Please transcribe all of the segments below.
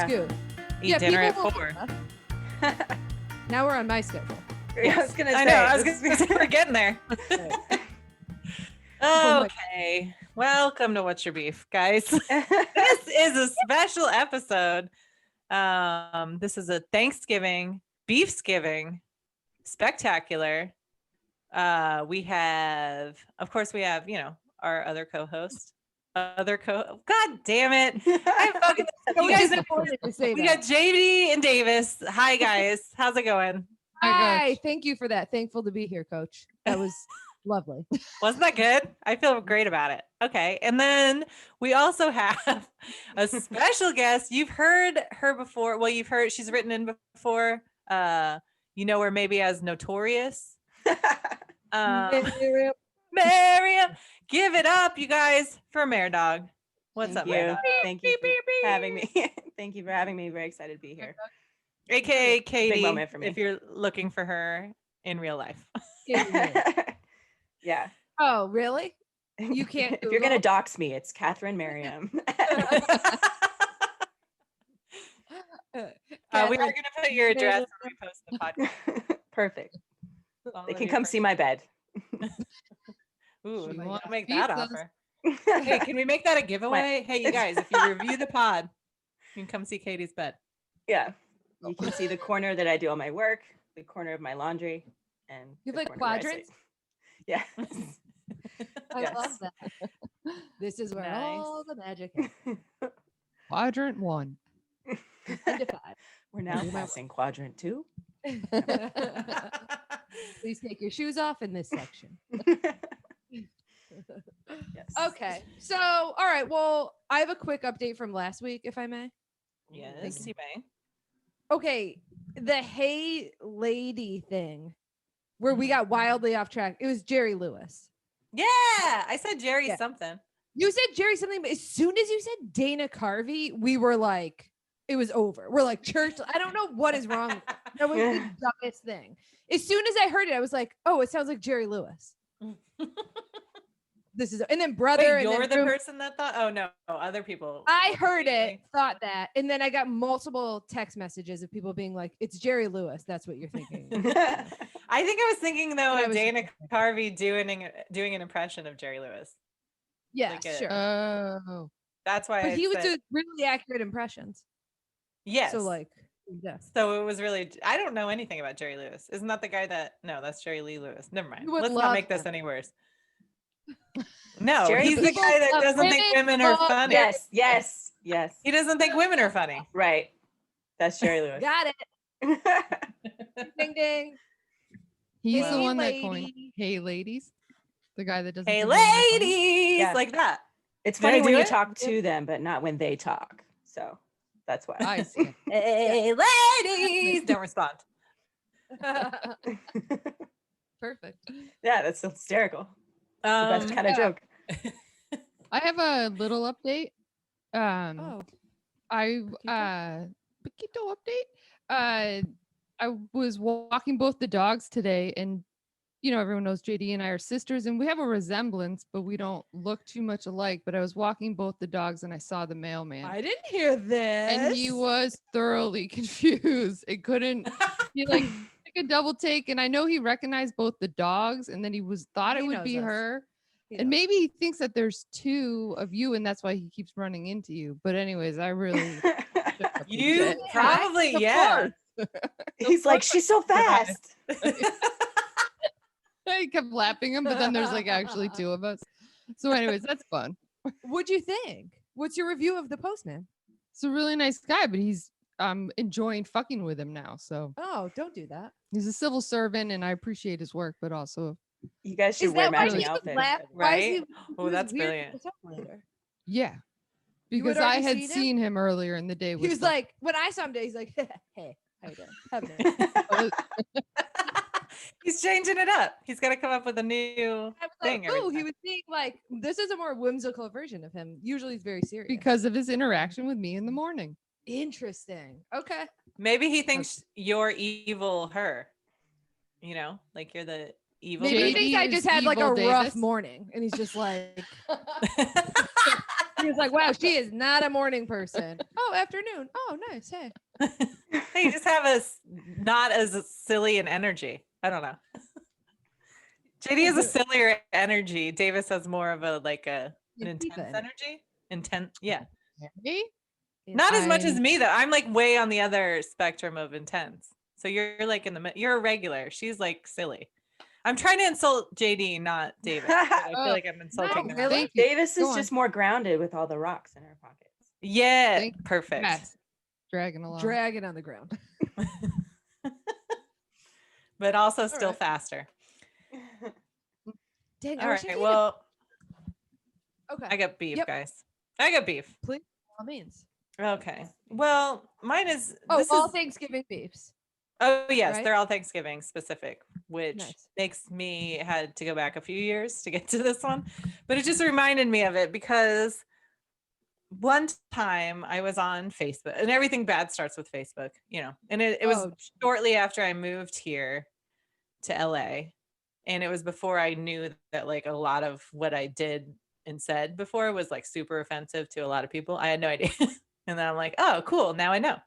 scoot. Eat dinner at people 4. Now we're on my schedule. I was gonna say. I know. I was gonna say we're getting there. Oh my Okay. Welcome to What's Your Beef, guys. This is a special episode. This is a Thanksgiving Beefsgiving spectacular. We have, of course, our other co-host. God damn it! I'm fucking. You guys important to say We that. got JD and Davis. Hi guys, how's it going? Hi, thank you for that. Thankful to be here, Coach. That was lovely. Wasn't that good? I feel great about it. Okay, and then we also have a special guest. You've heard her before. Well, you've heard she's written in before. You know her maybe as Notorious. Miriam, give it up, you guys, for Merdawg. What's up, Merdawg? Thank you for having me. Thank you for having me. Very excited to be here. AKA Katie, Big moment for me. if you're looking for her in real life. Yeah. Oh, really? You can't. If you're gonna dox me, it's Catherine Merriam. We are gonna put your address when we post the podcast. Perfect. They can come see my bed. Ooh, She we'll wants make that pizzas. offer. Hey, can we make that a giveaway? Hey, you guys, if you review the pod, you can come see Katie's bed. Yeah. You can see the corner that I do all my work, the corner of my laundry, and You have the like corner where I quadrants? sleep. Yeah. I Yes. love that. This is where Nice. all the magic is. Quadrant 1. 1 to 5. We're now passing quadrant 2. Please take your shoes off in this section. Yes. Okay. So, all right. Well, I have a quick update from last week, if I may. Yes, you may. Okay. The Hey Lady thing where we got wildly off track. It was Jerry Lewis. Yeah, I said Jerry Yeah. something. You said Jerry something, but as soon as you said Dana Carvey, we were like, it was over. We're like, church. I don't know what is wrong with that. That was the dumbest thing. As soon as I heard it, I was like, oh, it sounds like Jerry Lewis. This is, and then brother. Wait, and you're then the room- person that thought? Oh no, other people. I heard it, thought that, and then I got multiple text messages of people being like, "It's Jerry Lewis." That's what you're thinking. I think I was thinking though And I of was- Dana Carvey doing an impression of Jerry Lewis. Yeah, Like a- sure. Oh. That's why. But I he would said, do really accurate impressions. yes. So like, yes. So it was really. I don't know anything about Jerry Lewis. Isn't that the guy that? No, that's Jerry Lee Lewis. Never mind. You would Let's not love make this him. any worse. No, Jerry he's the People guy that love doesn't think women are love funny. Yes. He doesn't think women are funny. Right. That's Jerry Lewis. Got it. Ding ding. He's Hey the one that lady. coined Hey Ladies. The guy that doesn't Hey, think women are funny. ladies, Yeah. like that. It's Did I funny when do you it? talk to them, but not when they talk. So that's why. I see. Hey, ladies, don't respond. Perfect. Yeah, that's hysterical. The best kind of yeah. joke. I have a little update. Oh, Paquito update. I was walking both the dogs today, and everyone knows JD and I are sisters, and we have a resemblance, but we don't look too much alike. But I was walking both the dogs, and I saw the mailman, I didn't hear this. and he was thoroughly confused. It couldn't. He like took a double take, and I know he recognized both the dogs, and then he thought He it would knows be us. her. He And knows. maybe he thinks that there's 2 of you, and that's why he keeps running into you. But anyways, I really You Yeah. probably, Of yeah. He's like, she's so fast. I kept lapping him, but then there's like actually 2 of us. So anyways, that's fun. What'd you think? What's your review of the postman? It's a really nice guy, but he's enjoying fucking with him now. So Oh, don't do that. he's a civil servant, and I appreciate his work, but also You guys should Is wear that why matching he was outfits. why is he- Right? he Oh, was that's weird brilliant. with the later? yeah. You had Because I already had seen him? seen him earlier in the day. He with was the- like, when I saw him today, he's like, hey, how you doing? Have a nice He's changing it up. He's got to come up with a new I was thing. like, every oh, he time. was being like, this is a more whimsical version of him. Usually he's very serious. because of his interaction with me in the morning. Interesting. Okay. Maybe he thinks you're evil her. Like you're the evil. Maybe he JD thinks I is just had like a evil rough Davis. morning and he's just like, She was like, wow, she is not a morning person. Oh, afternoon. Oh, nice. Hey. They just have not as silly an energy. I don't know. JD has a sillier energy. Davis has more of an intense energy. Intense, yeah. Me? Not as much as I'm- me though. I'm like way on the other spectrum of intense. So you're like you're a regular. She's like silly. I'm trying to insult JD, not Davis. But I feel like I'm insulting them. really? Thank you. Davis Go is on. just more grounded with all the rocks in her pockets. Yeah, Thank- perfect. Yes. Dragging along. Dragging on the ground. But also still right. faster. Dang, All I wish I right. could Well, okay. I got beef, Yep. guys. I got beef. Please, by all means. Okay. Well, mine is. Oh, This all is. Thanksgiving beefs. Oh yes, right? they're all Thanksgiving specific, which Nice. makes me had to go back a few years to get to this one. But it just reminded me of it because one time I was on Facebook, and everything bad starts with Facebook, and it was Oh, shortly after I moved here to LA. And it was before I knew that like a lot of what I did and said before was like super offensive to a lot of people. I had no idea. And then I'm like, oh, cool. Now I know.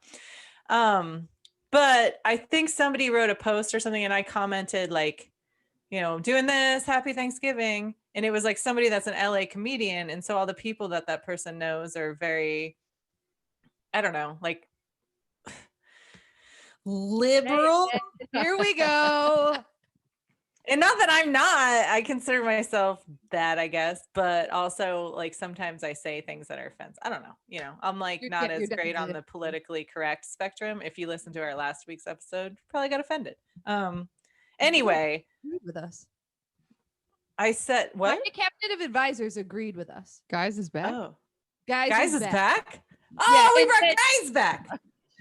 But I think somebody wrote a post or something and I commented like, doing this, happy Thanksgiving. And it was like somebody that's an LA comedian. And so all the people that person knows are very, I don't know, like liberal. here we go. And not that I'm not, I consider myself that, I guess, but also like sometimes I say things that are offensive. I don't know. I'm like You're- not yeah, as you're great on definitely- the politically correct spectrum. If you listen to our last week's episode, probably got offended. Anyway, Agreed with us. I said what? My captive advisors agreed with us. Guys is back. Oh, Guys is back. Yeah, Oh, we and brought then- guys back.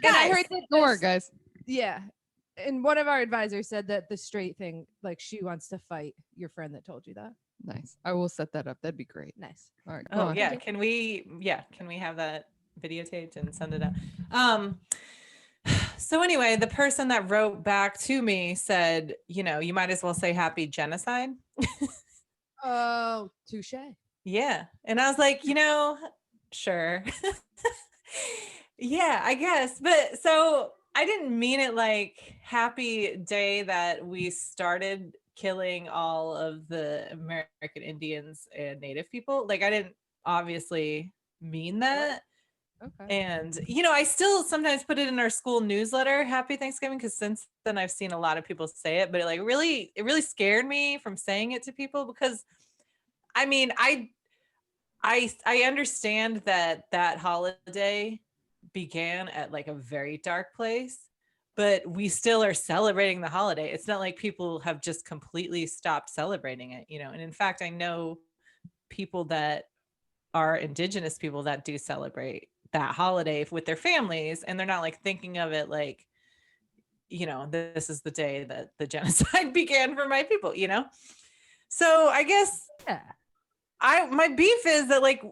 And I Guys. heard that Sure, this- guys. Yeah. And one of our advisors said that the straight thing, like she wants to fight your friend that told you that. Nice. I will set that up. That'd be great. Nice. All right. Go Oh on. yeah, can we have that videotaped and send it out? So anyway, the person that wrote back to me said, you might as well say happy genocide. Oh, touche. Yeah. And I was like, sure. Yeah, I guess. But so I didn't mean it like happy day that we started killing all of the American Indians and Native people. Like I didn't obviously mean that. Okay. And I still sometimes put it in our school newsletter, Happy Thanksgiving, because since then I've seen a lot of people say it, but it really scared me from saying it to people because I mean, I understand that holiday began at like a very dark place, but we still are celebrating the holiday. It's not like people have just completely stopped celebrating it, and in fact, I know people that are indigenous people that do celebrate that holiday with their families, and they're not like thinking of it like, this is the day that the genocide began for my people, So I guess Yeah. my beef is that like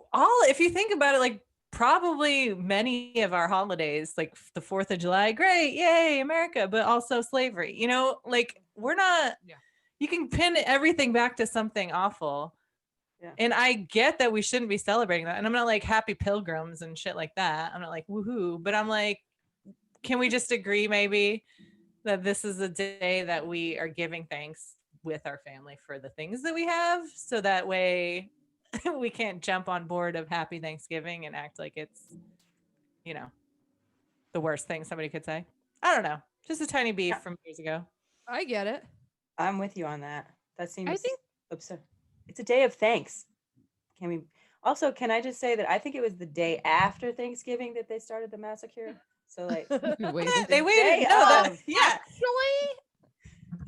if you think about it, like probably many of our holidays, like the 4th of July, great, yay, America, but also slavery, like we're not, you can pin everything back to something awful. Yeah. And I get that we shouldn't be celebrating that. And I'm not like happy pilgrims and shit like that. I'm not like woohoo, but I'm like, can we just agree maybe that this is a day that we are giving thanks with our family for the things that we have, so that way we can't jump on board of happy Thanksgiving and act like it's, the worst thing somebody could say. I don't know. Just a tiny beef from years ago. I get it. I'm with you on that. That seems think- absurd. It's a day of thanks. Can I just say that I think it was the day after Thanksgiving that they started the massacre? So like Wait. They waited. day No, of. yeah.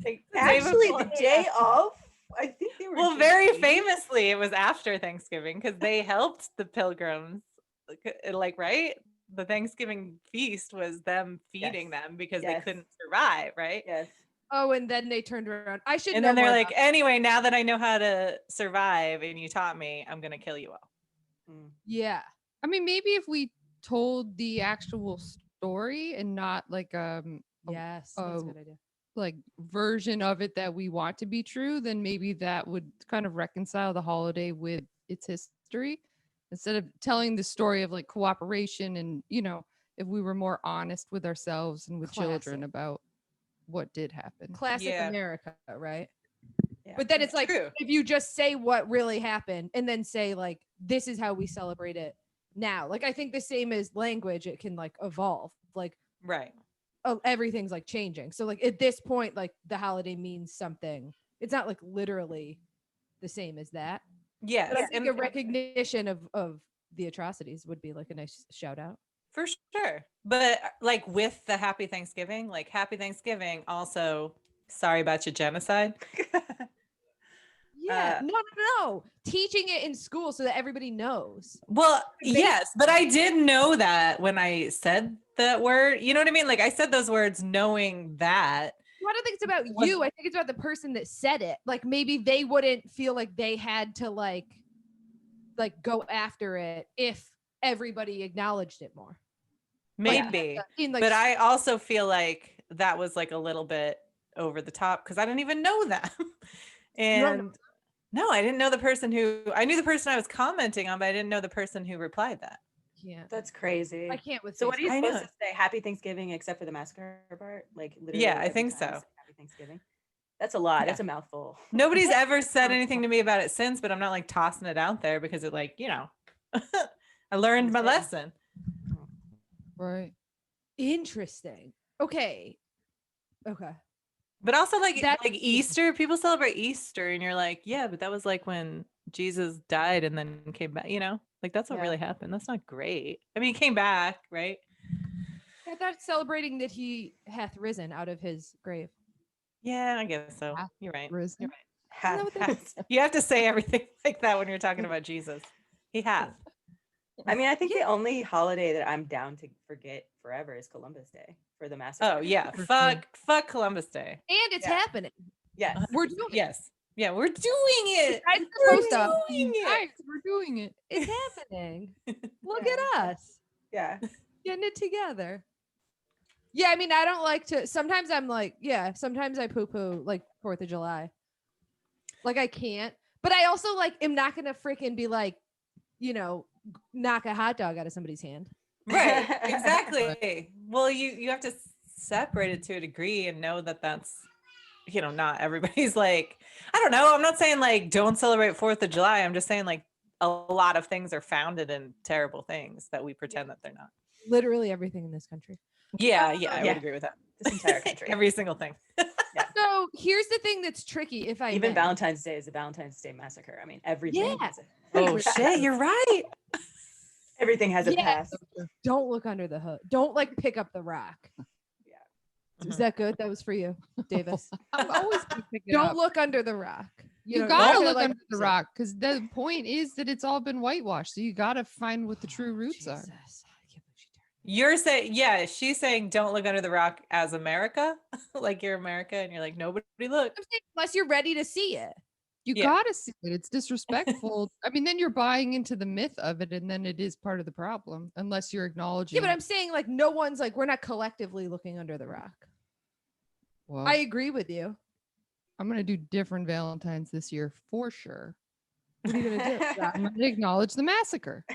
like, The day actually before. the day of, I think they were Well, just very waiting. famously, it was after Thanksgiving because they helped the pilgrims. Like, right? The Thanksgiving feast was them feeding Yes. them because Yes. they couldn't survive, right? Yes. Oh, and then they turned around. I should And know then they're more like, about- anyway, now that I know how to survive and you taught me, I'm going to kill you all. Mm. yeah. I mean, maybe if we told the actual story and not like a Yes. That's a oh. good idea. like version of it that we want to be true, then maybe that would kind of reconcile the holiday with its history. instead of telling the story of like cooperation and, you know, if we were more honest with ourselves and with children Classic. about what did happen. Classic Yeah. America, right? Yeah. But then it's like, True. if you just say what really happened and then say like, this is how we celebrate it now. Like, I think the same as language, it can like evolve. Like, Right. everything's like changing. So like at this point, like the holiday means something. It's not like literally the same as that. Yes. But I think and a recognition of the atrocities would be like a nice shout out. for sure. But like with the Happy Thanksgiving, like Happy Thanksgiving, also sorry about your genocide. Yeah. No. Teaching it in school so that everybody knows. Well, They- yes, but I did know that when I said that word. You know what I mean? Like I said those words knowing that. Well, I don't think it's about Was- you. I think it's about the person that said it. Like maybe they wouldn't feel like they had to like go after it if everybody acknowledged it more. Maybe. In like But I also feel like that was like a little bit over the top because I didn't even know that. And no, I didn't know the person I knew the person I was commenting on, but I didn't know the person who replied that. can't. That's crazy. I can't with So what are you I supposed know. to say? Happy Thanksgiving, except for the massacre part? Like literally. Yeah, I every think time so. you say Happy Thanksgiving. That's a lot. Yeah. That's a mouthful. Nobody's ever said anything to me about it since, but I'm not like tossing it out there because it like, you know, I learned my lesson. Right. Interesting. Okay. But also like That's- like Easter, people celebrate Easter and you're like, yeah, but that was like when Jesus died and then came back, you know? Like that's what Yeah. really happened. That's not great. I mean, he came back, right? I thought celebrating that he hath risen out of his grave. Yeah, I guess so. Hath You're right. risen. You're right. Half- what that You have to say everything like that when you're talking about Jesus. He hath. I mean, I think the only holiday that I'm down to forget forever is Columbus Day for the massacre. Oh yeah. For Fuck Columbus Day. And it's Yeah. happening. Yes. We're doing it. Yes. Yeah, we're doing it. Guys, We're post up. doing it. Guys, we're doing it. It's happening. Look Yeah. at us Yeah. getting it together. Yeah, I mean, I don't like to. Sometimes I'm like, yeah. Sometimes I poo poo like 4th of July. Like I can't. But I also like am not gonna freaking be like, you know, knock a hot dog out of somebody's hand. Right. Exactly. Well, you have to separate it to a degree and know that that's, you know, not everybody's like, I don't know. I'm not saying like don't celebrate 4th of July. I'm just saying like a lot of things are founded in terrible things that we pretend that they're not. Literally everything in this country. Yeah, I Yeah. would agree with that. This entire country. Every single thing. So here's the thing that's tricky. If I Even may. Valentine's Day is a Valentine's Day massacre. I mean, everything. Yeah. Has a, Oh shit, you're right. everything has a Yeah. past. Don't look under the hood. Don't like pick up the rock. Is that good? That was for you, Davis. I'm always gonna pick it Don't up. look under the rock. You know, gotta don't look like- under the rock because the point is that it's all been whitewashed. So you gotta find what the true roots are. Jesus. I can't believe she turned. You're saying, yeah, she's saying don't look under the rock as America. Like you're America and you're like, nobody look. I'm saying unless you're ready to see it. You Yeah. gotta see it. It's disrespectful. I mean, then you're buying into the myth of it, and then it is part of the problem, unless you're acknowledging. Yeah, but it. I'm saying like no one's like we're not collectively looking under the rock. Well, I agree with you. I'm gonna do different Valentines this year for sure. What are you gonna do? Yeah. I'm gonna acknowledge the massacre.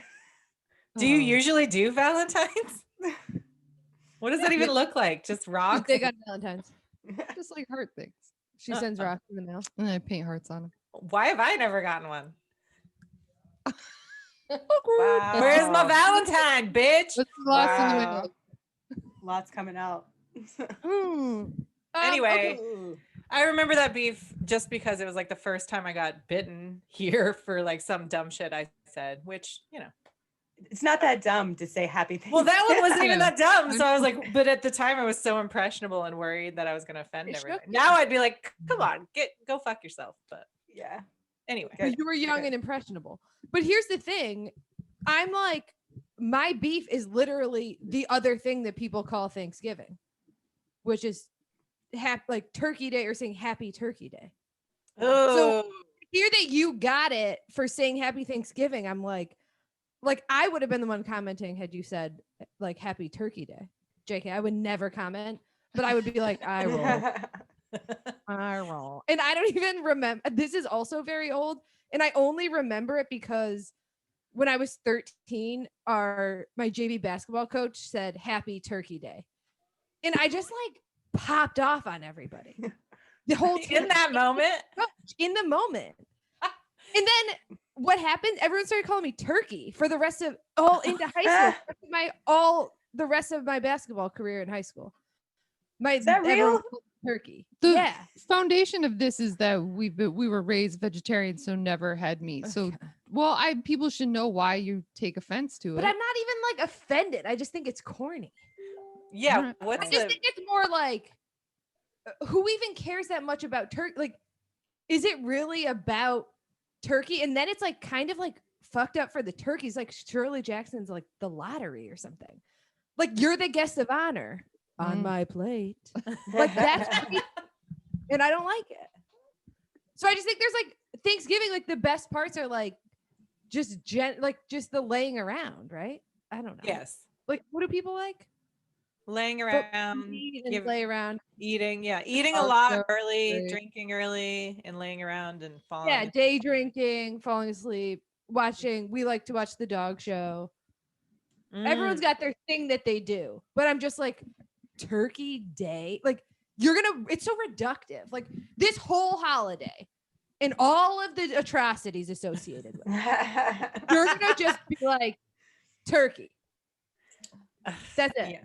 Do you Oh. usually do Valentine's? What does that even look like? Just She's rocks? big on Valentine's. Just like heart things, She sends rocks in the mail. and I paint hearts on them. Why have I never gotten one? Wow. Where's my Valentine, bitch? What's the last thing you Wow. made? Lots coming out. Anyway, Ooh. I remember that beef just because it was like the first time I got bitten here for like some dumb shit I said, which, you know. It's not that dumb to say happy things. Well, that one wasn't even Yeah. that dumb. So I was like, but at the time I was so impressionable and worried that I was going to offend It everybody. shook Now I'd be like, come on, go fuck yourself. But Yeah. anyway. Good. You were young Okay. and impressionable. But here's the thing. I'm like, my beef is literally the other thing that people call Thanksgiving, which is like Turkey Day or saying Happy Turkey Day. Oh, Hear that you got it for saying Happy Thanksgiving. I'm like I would have been the one commenting had you said like Happy Turkey Day. JK, I would never comment, but I would be like, I roll. I roll. And I don't even remember. This is also very old. And I only remember it because when I was 13, my JV basketball coach said Happy Turkey Day. And I just like popped off on everybody. The whole team. In that moment. In the moment. And then what happened? Everyone started calling me Turkey for the rest of all into high school. The rest of my basketball career in high school. Is that real? Turkey. The foundation of this is that we were raised vegetarian, so never had meat. So, well, people should know why you take offense to it. But I'm not even like offended. I just think it's corny. Yeah. I just think it's more like, who even cares that much about turkey? Like, is it really about turkey? And then it's like kind of like fucked up for the turkeys. Like Shirley Jackson's like the lottery or something. Like you're the guest of honor on my plate. Like that's and I don't like it. So I just think there's like Thanksgiving, like the best parts are like just just the laying around, right? I don't know. Yes. Like what do people like? Laying around, lay around, eating a lot early, drinking early, and laying around and falling. Yeah, day drinking, falling asleep, watching. We like to watch the dog show. Everyone's got their thing that they do, but I'm just like, Turkey Day, like it's so reductive. Like this whole holiday and all of the atrocities associated with it, you're gonna just be like turkey. That's it. Yeah.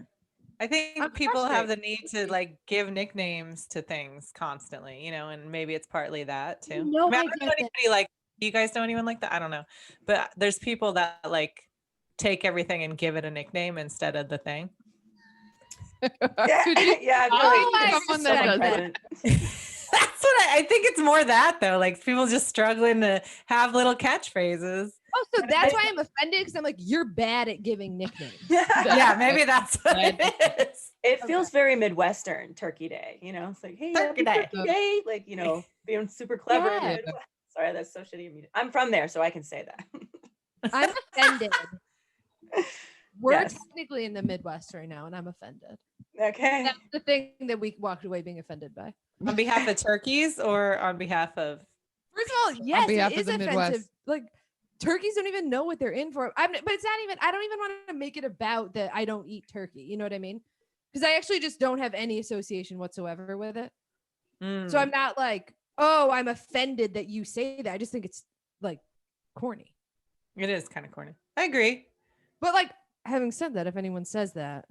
I think people have the need to like give nicknames to things constantly, and maybe it's partly that too. No, I don't know anybody like you guys don't even like that. I don't know, but there's people that like take everything and give it a nickname instead of the thing. Yeah, someone that does it. That's what I think. It's more that though, like people just struggling to have little catchphrases. Oh, so that's why I'm offended, because I'm like, you're bad at giving nicknames. Yeah, maybe that's what it is. It feels very Midwestern Turkey Day, It's like, hey, Turkey Day. Turkey Day, like being super clever. Yeah. Sorry, that's so shitty. I'm from there, so I can say that. I'm offended. We're Yes. technically in the Midwest right now, and I'm offended. Okay. That's the thing that we walked away being offended by. On behalf of turkeys or on behalf of? First of all, yes, behalf it of is the offensive. Midwest. Like turkeys don't even know what they're in for. But it's not even. I don't even want to make it about that I don't eat turkey. You know what I mean? Because I actually just don't have any association whatsoever with it. So I'm not like, oh, I'm offended that you say that. I just think it's like corny. It is kind of corny. I agree. But like, having said that, if anyone says that,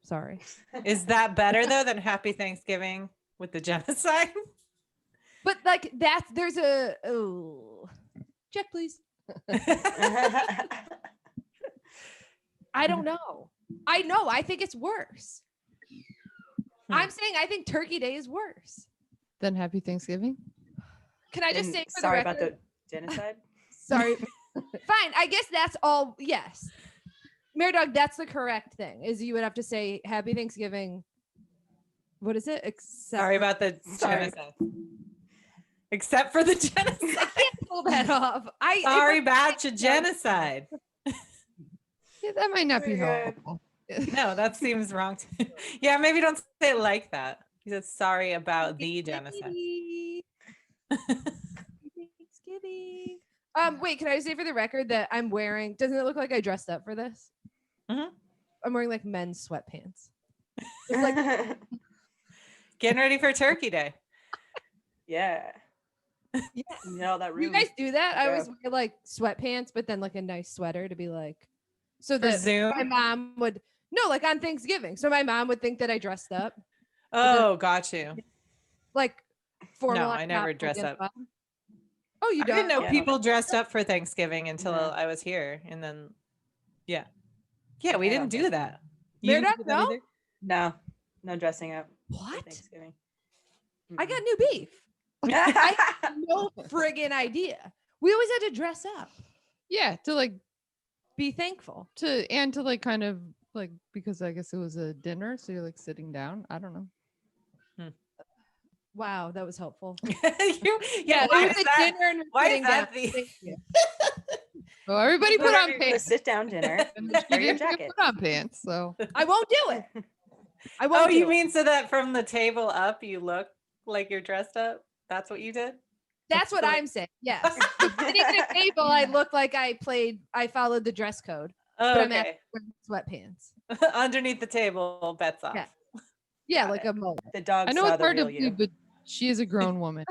sorry. Is that better though than Happy Thanksgiving with the genocide? But like there's a check, please. I don't know. I think it's worse. I'm saying I think Turkey Day is worse. Then Happy Thanksgiving. Can I just say for sorry the record, about the genocide? Sorry. Fine. I guess that's all. Yes. Merdawg, that's the correct thing. Is you would have to say Happy Thanksgiving. What is it? Sorry about the genocide. Except for the genocide. I can't pull that off. Sorry about your genocide. Yeah, that might not be Pretty good. helpful. No, that seems wrong. Yeah, maybe don't say it like that. He said sorry about the genocide. Thanksgiving. Wait, can I say for the record that I'm wearing? Doesn't it look like I dressed up for this? Mhm. I'm wearing like men's sweatpants. It's like Getting ready for Turkey Day. Yeah. yes. That room. You guys do that? I Yeah. always wear like sweatpants, but then like a nice sweater to be like, so For that Zoom? my mom would like on Thanksgiving. So my mom would think that I dressed up, Oh, got you. like formal. No, I never dress up. Oh, you I didn't don't? know Yeah. people dressed up for Thanksgiving until No. I was here. And then, yeah, we I didn't don't do that. You Merdawg, didn't do that no? either? No dressing up for What? Thanksgiving. I got new beef. I have no friggin' idea. We always had to dress up. Yeah, to like Be thankful. to like kind of like, because I guess it was a dinner, so you're like sitting down. I don't know. Wow, that was helpful. Yeah, why it is was a that? dinner and we're Why is sitting that down. the? Thank you. So everybody put on A pants. sit-down dinner. And Wear you your didn't jacket. put on pants, so I won't do it. I Oh, won't. you do mean so that from the table up, you look like you're dressed up? That's what you did? That's what I'm saying. Yes. Sitting at a table, I look like I followed the dress code, but I'm Okay. actually wearing sweatpants. Underneath the table, bets off. Yeah. Yeah, Got like it. a mullet. The dog I know saw it's the hard to real believe, you. but she is a grown woman.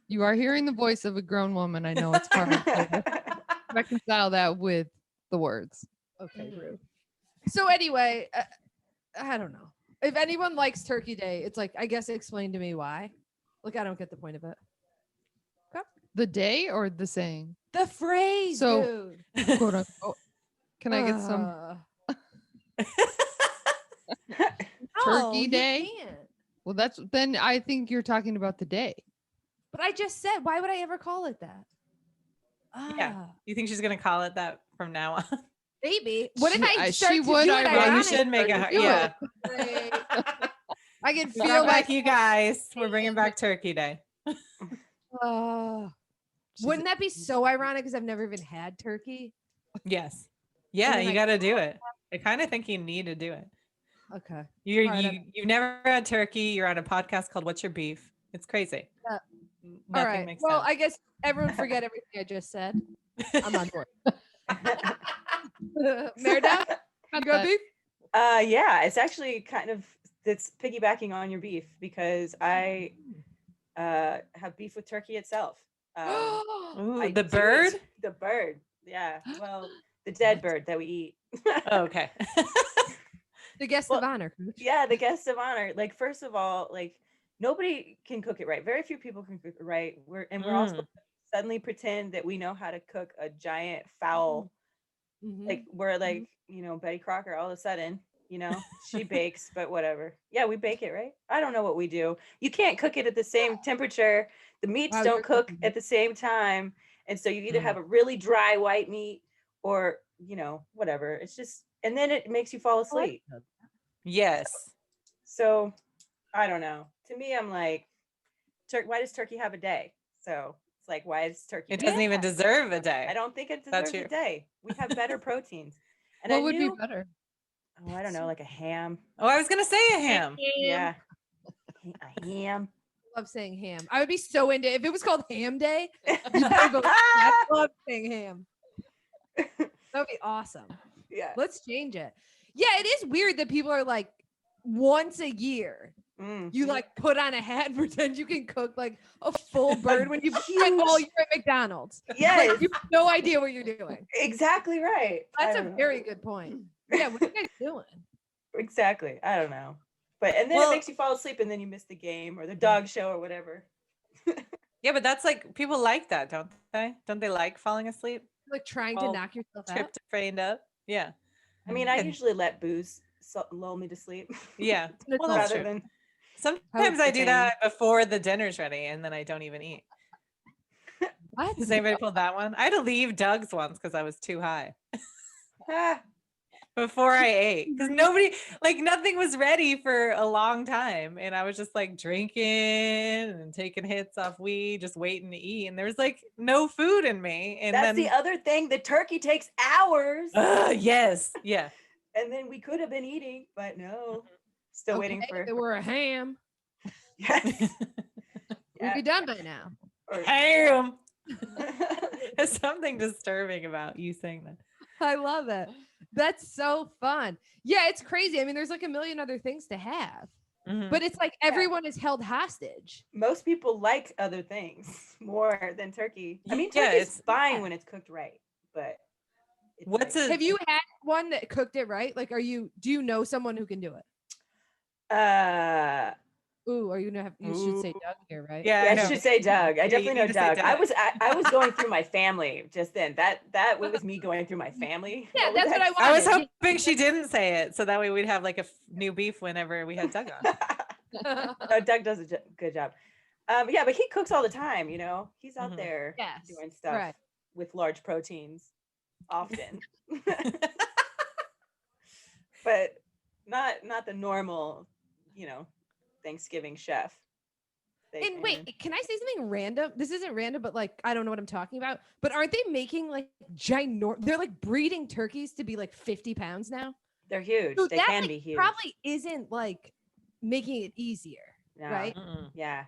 You are hearing the voice of a grown woman. I know it's hard to reconcile that with the words. Okay, rude. So anyway, I don't know. If anyone likes Turkey Day, it's like, I guess explain to me why. Like, I don't get the point of it. The day or the saying? The phrase, So- dude. Quote unquote. Can I get some Turkey you Day? can't. Well, then I think you're talking about the day. But I just said, why would I ever call it that? Yeah. Ah, You think she's gonna call it that from now on? maybe. What if I She start to would, do I it would. Yeah, you ironic? should make it. Do Yeah. Great. I can Bring feel back like, you guys. We're bringing back Turkey Day. wouldn't that be so ironic? Because I've never even had turkey. Yes. Yeah, then you I got to do it. I kind of think you need to do it. Okay. You're All right, you've never had turkey. You're on a podcast called "What's Your Beef?" It's crazy. Yeah. Nothing All right. makes Well, sense. I guess everyone forget everything I just said. I'm on board. Merdawg, you got beef? Yeah, it's actually it's piggybacking on your beef because I have beef with turkey itself. Ooh, I the do it- bird. The bird. Yeah. Well, the dead bird that we eat. Oh, okay. The guest Well, of honor. Yeah, the guest of honor. Like, first of all, like nobody can cook it right. Very few people can cook it right. We're all supposed to suddenly pretend that we know how to cook a giant fowl. Mhm. Like we're like, Betty Crocker all of a sudden, she bakes, but whatever. Yeah, we bake it, right? I don't know what we do. You can't cook it at the same temperature. The meats Wow, don't you're cook cooking. at the same time. And so you either Mm. have a really dry white meat or, whatever. It's just, and then it makes you fall asleep. Yes. So I don't know. To me, I'm like, why does turkey have a day? So it's like, why is turkey? It doesn't even deserve a day. I don't think it That's deserves a your- day. We have better proteins. And What I would knew, be better? oh, I don't know, like a ham. Oh, I was gonna say a ham. Yeah. A ham. I love saying ham. I would be so into if it was called Ham Day. I love saying ham. That would be awesome. Yeah. Let's change it. Yeah, it is weird that people are like once a year Mm. you like put on a hat and pretend you can cook like a full bird when you've Huge- spent all year at McDonald's. Yes, Like, you have no idea what you're doing. exactly right. That's I a don't know. very good point. Yeah, what are you guys doing? Exactly. I don't know. But and then Well- it makes you fall asleep and then you miss the game or the dog show or whatever. Yeah, but that's like people like that, don't they? Don't they like falling asleep? Like trying to All knock yourself out? Tripped, framed up. Yeah. I mean, I And- usually let booze lull me to sleep. Yeah. Well, Well, that's rather true. than Sometimes I do entertain. that before the dinner's ready, and then I don't even eat. What? Has anybody pulled that one? I had to leave Doug's once because I was too high Ah, before I ate because nothing was ready for a long time, and I was just like drinking and taking hits off weed, just waiting to eat, and there was like no food in me. And that's then the other thing. The turkey takes hours, yes, yeah. and then we could have been eating, but no. Still waiting Okay, for. if it were a ham, Yes. we'd Yeah. be done by now. Or- Ham. There's something disturbing about you saying that. I love it. That's so fun. Yeah, it's crazy. I mean, there's like a million other things to have, Mhm. but it's like everyone is held hostage. Most people like other things more than turkey. I mean, Yeah, turkey's it's- fine yeah. when it's cooked right, but it's What's like, a Have you had one that cooked it right? Like, do you know someone who can do it? uh Ooh, are you gonna have? You should say Ooh. Doug here, right? Yeah, yeah, I I know. should say Doug. I you definitely know need to say Doug. I Doug. was going through my family just then. That was me going through my family. Yeah, What was that's what that? I I was wanted. hoping she didn't say it, so that way we'd have like a new beef whenever we had Doug on. No, Doug does a good job. Yeah, but he cooks all the time. He's out Mhm. there Yes, doing stuff right. with large proteins, often, but not the normal, Thanksgiving chef. And wait, can I say something random? This isn't random, but like I don't know what I'm talking about. But aren't they making like They're like breeding turkeys to be like 50 pounds now. They're huge. So They that can like, be huge. probably isn't like making it easier, No. right? Mm-mm. Yeah.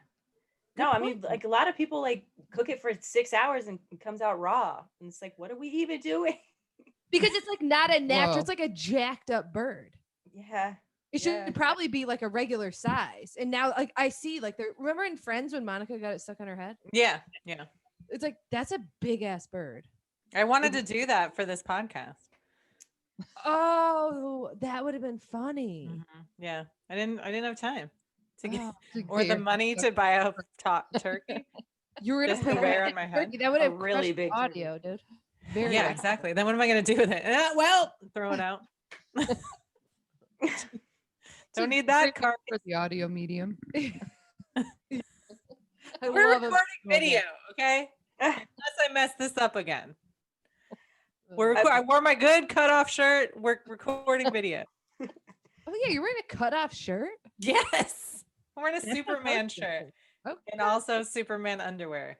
No, I point. mean, like a lot of people like cook it for 6 hours and it comes out raw. And it's like, what are we even doing? Because it's like not a natural, Whoa. it's like a jacked up bird. Yeah. It should Yeah. probably be like a regular size. And now like I see like remember in Friends when Monica got it stuck on her head? Yeah. It's like that's a big ass bird. I wanted to do that for this podcast. Oh, that would have been funny. Yeah. I didn't have time to get Oh, To or get the your money stuff to buy a turkey. you were gonna Just to put it wear in on my a head. turkey. That would A have really really big big turkey. audio, dude. Very Yeah, loud. exactly. Then what am I going to do with it? Well, throw it out. Don't need that car. for the audio medium. I We're love recording video, okay? Unless I mess this up again. I wore my good cutoff shirt. We're recording video. Oh yeah, you're wearing a cutoff shirt. Yes. I'm wearing a That's Superman awesome. shirt Okay. and also Superman underwear.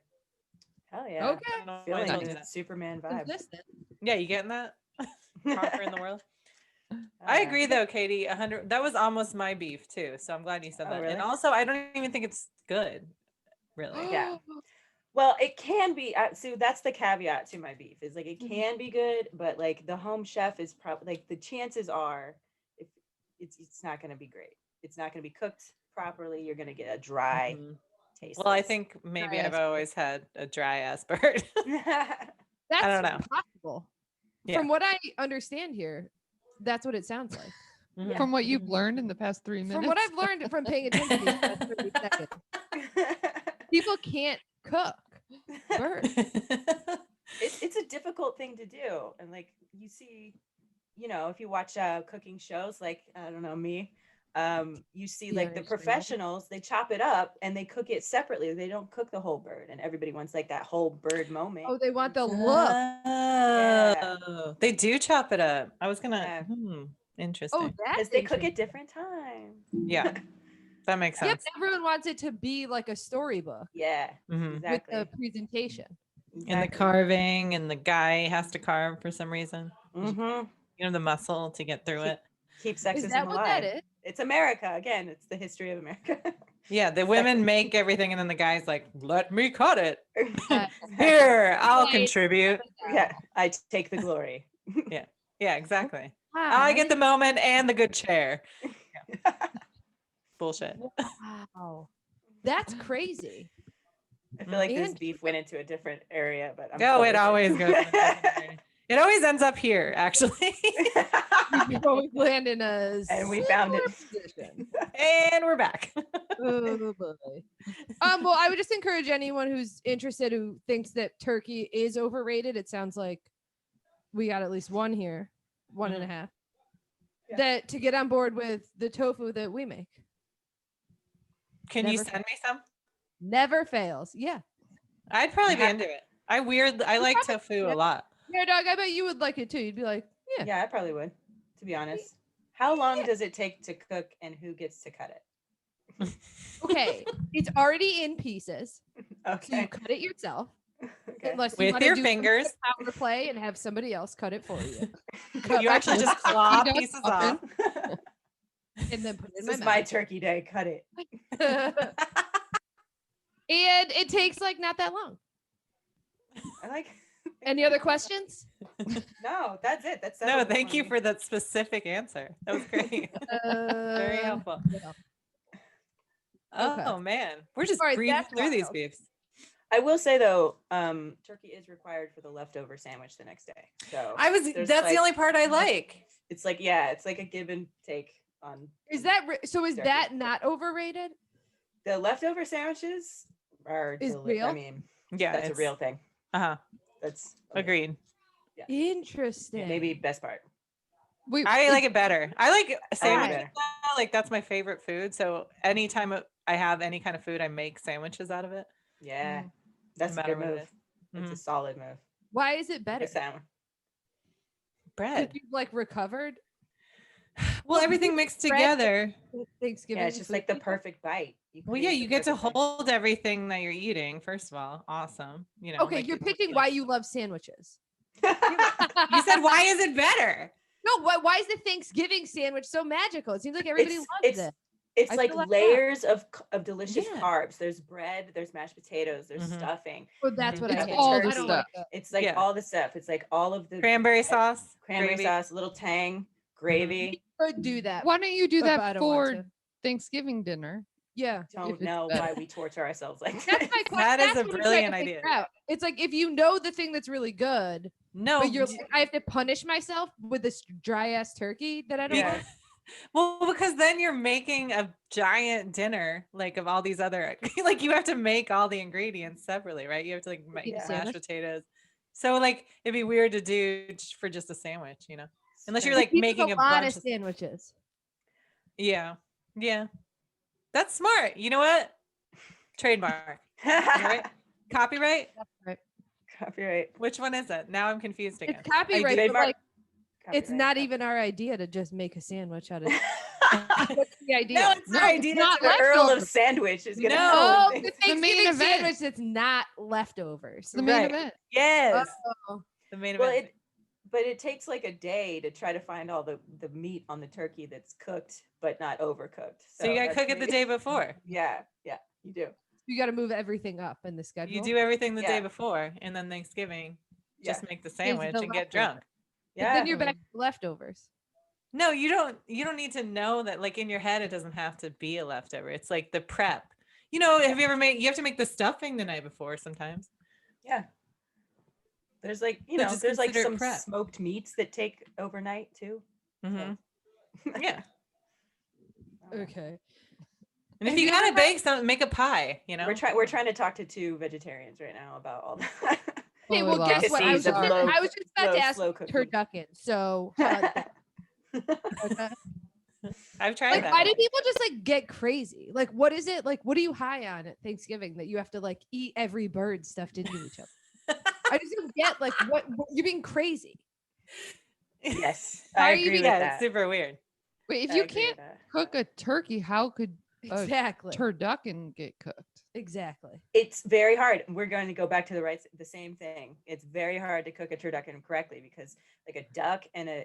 Hell yeah. Okay. I don't know why I Feeling told you the that. Superman vibe. Consistent. Yeah, you getting that? Conquering the world. Oh, I yeah. agree though, Katie. 100. That was almost my beef too. So I'm glad you said Oh, that. really? And also, I don't even think it's good. Really. Yeah. Well, it can be. So that's the caveat to my beef is like it can be good, but like the home chef is probably like the chances are, if it's not going to be great. It's not going to be cooked properly. You're going to get a dry Mhm. taste. Well, I think maybe Dry I've ass bird. always had a dry ass bird. That's don't know. possible. Yeah. From what I understand here, that's what it sounds like. Mhm. From what you've learned in the past 3 minutes. From what I've learned from paying attention to these past 30 seconds, people can't cook birds. It's a difficult thing to do, and like you see, if you watch cooking shows, like I don't know me, you see Yeah, like the there's three. professionals, they chop it up and they cook it separately. They don't cook the whole bird, and everybody wants like that whole bird moment. Oh, they want the look. Oh, they do chop it up. I was gonna. Yeah. Interesting. Oh, that's Because they cook at interesting. different times. Yeah, that makes Yep, sense. everyone wants it to be like a storybook Yeah, Mhm. exactly. with the presentation. And the carving, and the guy has to carve for some reason. Mm-hmm. You know, the muscle to get through it. Keep sexism Is that alive. what that is? It's America again. It's the history of America. Yeah, the women make everything, and then the guy's like, "Let me cut it. Yeah. Here, I'll Right. contribute." Yeah, I take the glory. Yeah, exactly. Wow, I get the moment and the good chair. Bullshit. Wow, that's crazy. I feel like this And- beef went into a different area, but I'm No, still it with always goes. It always ends up here, actually. We always land in a And we found it. similar position. And we're back. Oh boy. Well, I would just encourage anyone who's interested who thinks that turkey is overrated. It sounds like we got at least one here, one and a half. Yeah. That to get on board with the tofu that we make. Can you Never send me some? Never fails. Yeah. I'd probably be into it. I like tofu a lot. Merdawg, I bet you would like it too. You'd be like, yeah. Yeah, I probably would, to be honest. How long does it take to cook and who gets to cut it? Okay. It's already in pieces. So you Okay. cut it yourself. Okay. Unless you With wanna your do some fingers. power play and have somebody else cut it for you. You actually just claw does pieces often. off. And then put it in This my is my mouth. turkey day. Cut it. And it takes like not that long. I like. Any other questions? No, that's it. That's No, thank you for that specific answer. That was great. Very Uh, helpful. yeah. Oh man, we're just All right, breezing that's through these wild. beefs. I will say though, turkey is required for the leftover sandwich the next day. So there's, That's the like- only part I like. it's like it's like a give and take on Is that so? Is Turkey. that not overrated? the leftover sandwiches are Is I real? mean, Yeah, that's a real thing. Uh-huh. That's Agreed. Interesting. maybe best part. Wait, I like it better. I like I sandwiches like it now. Like that's my favorite food. So anytime I have any kind of food, I make sandwiches out of it. Yeah, Mm. that's a matter good what it move. is. It's Mhm. a solid move. Why is it Like better? a sandwich. Bread. Because you've like recovered Well, everything mixed bread- together. Thanksgiving. Yeah, it's just like the food. perfect bite. Well, yeah, create you the get to perfect bite. hold everything that you're eating. First of all, awesome. You know. Okay, like you're it- picking why you love sandwiches. You said why is it better? No, why is the Thanksgiving sandwich so magical? It seems like everybody loves it's it. It's I like feel left out. layers of delicious Yeah. carbs. There's bread, there's mashed potatoes, there's Mhm. stuffing. Oh, that's what I It's hate. all I the don't stuff. like that. It's like Yeah. all the stuff. It's like all of the Cranberry sauce, cranberry gravy. sauce, a little tang, gravy. Could do that. Why don't you do but I that don't want for to. Thanksgiving dinner? Yeah. Don't it's know better. why we torture ourselves like That's this. my question. That is That's a what I'm trying brilliant to figure idea. out. It's like if you know the thing that's really good, No, but you're like, I have to punish myself with this dry ass turkey that I don't Yeah. want. well, because then you're making a giant dinner like of all these other like you have to make all the ingredients separately, right? You have to like make Eat a mashed sandwich? potatoes. So like it'd be weird to do for just a sandwich, you know, unless you're Spend- like Eat making a a lot bunch of of sandwiches. yeah, yeah. That's smart. You know what? Trademark. Right? Copyright. Right. Copyright. Which one is it? Now I'm confused again. It's copyright, but Trademark. like it's Copyright. not even our idea to just make a sandwich out of. What's the idea? No, it's No, our it's idea. not the Earl of leftovers. Sandwich is gonna No. Oh, have the things. the main Thanksgiving event. sandwich that's not leftovers. It's the main Right. event. Yes. Oh. The main Well, event. but it takes like a day to try to find all the meat on the turkey that's cooked but not overcooked. So you gotta that's cook it the maybe- day before. Yeah, you do. You got to move everything up in the schedule. You do everything the day Yeah. before, and then Thanksgiving, Yeah. just make the sandwich the and get leftover. drunk. But Yeah. then you're back to leftovers. No, you don't. You don't need to know that. Like in your head, it doesn't have to be a leftover. It's like the prep. You know, have you ever made? You have to make the stuffing the night before sometimes. Yeah. There's like, So just there's like consider it some prep. smoked meats that take overnight too. hmm Yeah. Okay. And if Have you you gotta ever bake something, make a pie. You know. We're trying to talk to two vegetarians right now about all that. Okay, Totally well, guess lost. what? I was, Intricacies of just, low- I was just about low, to ask slow cooking. turducken. So, how about that? Okay. I've tried Like, that. why do people just like get crazy? Like, what is it? Like, what are you high on at Thanksgiving that you have to like eat every bird stuffed into each other? I just don't get like what you're being crazy. Yes, Why I are you agree being- with Yeah, that. it's super weird. Wait, if I you agree with can't that. cook a turkey, how could Exactly. turducken get cooked? Exactly. It's very hard. We're going to go back to the same thing. It's very hard to cook a turducken correctly because like a duck and a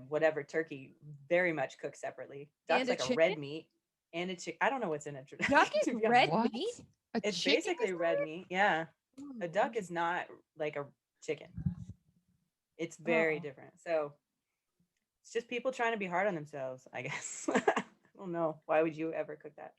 whatever turkey very much cook separately. Duck's And a like a chicken? red meat and a chicken. I don't know what's in a turducken. Duck is to be honest. red What? meat. A It's chicken basically is red red? meat. Yeah, a duck is not like a chicken. It's very Oh. different. So it's just people trying to be hard on themselves, I guess. I don't know. Why would you ever cook that?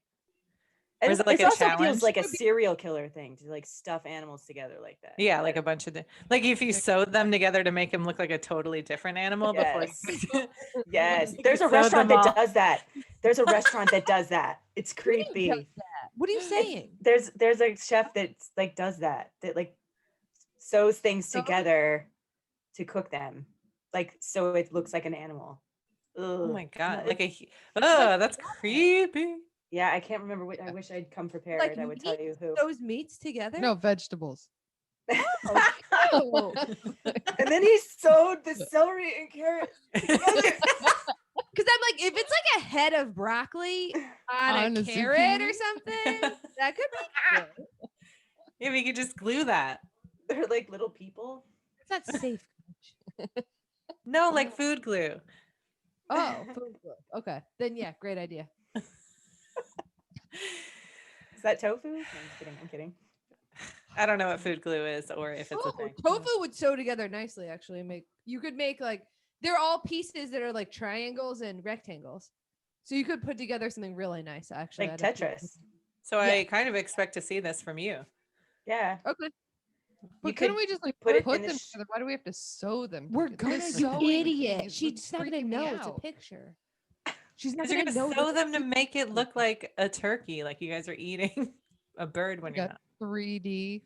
Or And is it like it a also challenge? feels like a serial killer thing to like stuff animals together like that. Yeah, like a bunch of like if you sewed them together to make them look like a totally different animal Yes. before. Yes. You There's a sewed restaurant them that all. does that. There's a restaurant that does that. It's What do you mean creepy. does that? What are you saying? There's a chef that's like does that like sews things Sews? together to cook them. Like so it looks like an animal. Oh Ugh. my god! No, Like it's- oh, that's creepy. yeah, I can't remember what I wish I'd come prepared. Like I would tell you who. those meats together? No, vegetables. Oh. And then he sewed the celery and carrot together. Because I'm like, if it's like a head of broccoli on On a a carrot or zucchini? something, that could be good. Yeah, we could just glue that. They're like little people. It's not safe. No, like food glue. Oh, food glue. Okay. Then yeah, great idea. Is that tofu? No, I'm just kidding. I'm kidding. I don't know what food glue is or if it's a Oh, thing. tofu would sew together nicely, actually. You could make like they're all pieces that are like triangles and rectangles. So you could put together something really nice, actually. Like I'd have to- Tetris. So Yeah. I kind of expect to see this from you. Yeah. Okay. But You couldn't could we just like put put, it in them a sh- together? Why do we have to sew them? We're together? gonna This you sewing thing idiot. is She's not gonna freaking me know it's a out. picture. She's not Because you're gonna gonna know sew this them is to a make it picture. look like a turkey, like you guys are eating a bird when We you're got not. 3D.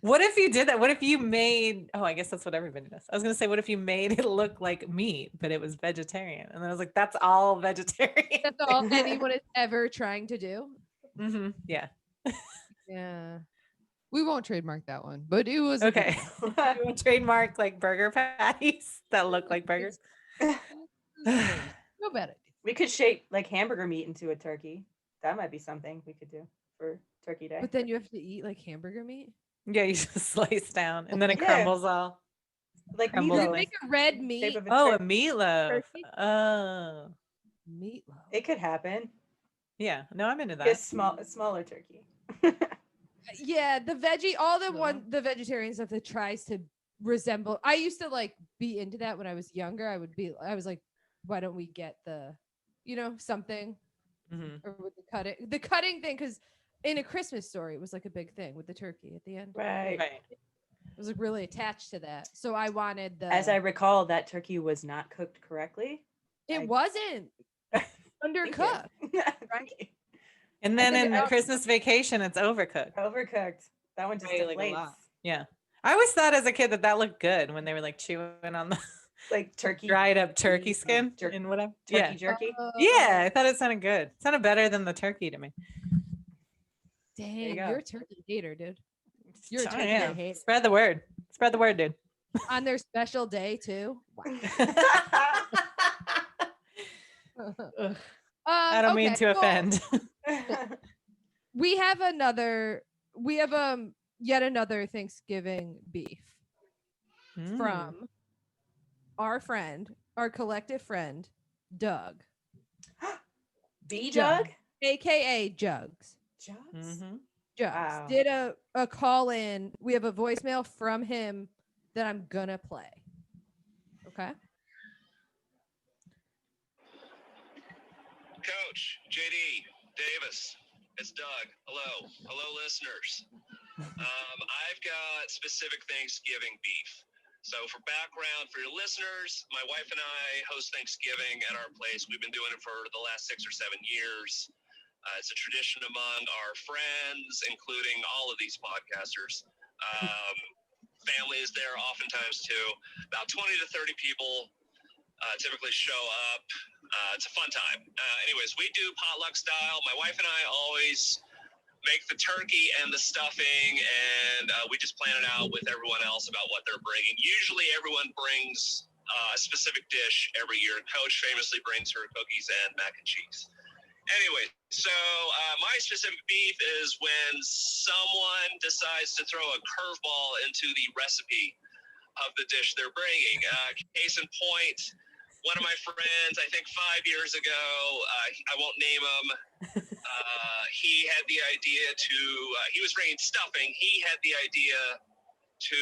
What if you did that? What if you made? Oh, I guess that's what everybody does. I was gonna say, what if you made it look like meat, but it was vegetarian? And then I was like, that's all vegetarian. That's all anyone is ever trying to do. hmm Yeah. Yeah. We won't trademark that one, but it was a good Okay. You want to trademark like burger patties that look like burgers. one. No bad idea. We could shape like hamburger meat into a turkey. That might be something we could do for Turkey Day. But then you have to eat like hamburger meat. Yeah, you just slice down and then it Yeah. crumbles all. Like crumbled You meat. meatloaf. make a red shape meat. of a Oh, a turkey. meatloaf. Turkey? Oh. Meatloaf. It could happen. Yeah, no, I'm into A that. smaller turkey. Yeah, the veggie, all the Mhm. the vegetarian stuff that tries to resemble. I used to like be into that when I was younger. I was like, why don't we get the, something Mhm. or with the cutting thing? Because in A Christmas Story, it was like a big thing with the turkey at the end. Right. Right. I was like really attached to that, so I wanted the. As I recall, that turkey was not cooked correctly. It I- wasn't Thank you. undercooked. Thank you. And then think in it- Christmas Vacation, it's overcooked. Overcooked. That one just Right, like a deflates. lot. Yeah. I always thought as a kid that looked good when they were like chewing on the Like turkey. dried up turkey beef, skin jer- and whatever. Turkey Yeah. jerky. Yeah, I thought it sounded good. It sounded better than the turkey to me. Dang, go. you're a turkey hater, dude. You're a I turkey am. hater. Spread the word. Spread the word, dude. On their special day too. Wow. I don't mean to well, offend. We have yet another Thanksgiving beef Mm. from our collective friend, Doug, B Jug. Jug? aka Jugs. Jugs? Mhm. Jugs Wow. did a call in. We have a voicemail from him that I'm gonna play. Okay. Coach, JD, Davis, it's Doug. Hello, listeners. I've got specific Thanksgiving beef. So for background for your listeners, my wife and I host Thanksgiving at our place. We've been doing it for the last 6 or 7 years. It's a tradition among our friends, including all of these podcasters. Family is there oftentimes too. About 20 to 30 people typically show up. It's a fun time. Anyways, we do potluck style. My wife and I always make the turkey and the stuffing, and we just plan it out with everyone else about what they're bringing. Usually everyone brings a specific dish every year. Coach famously brings her cookies and mac and cheese. Anyway, so my specific beef is when someone decides to throw a curveball into the recipe of the dish they're bringing. Case in point, one of my friends, I think 5 years ago, I won't name him, he had the idea he was bringing stuffing. He had the idea to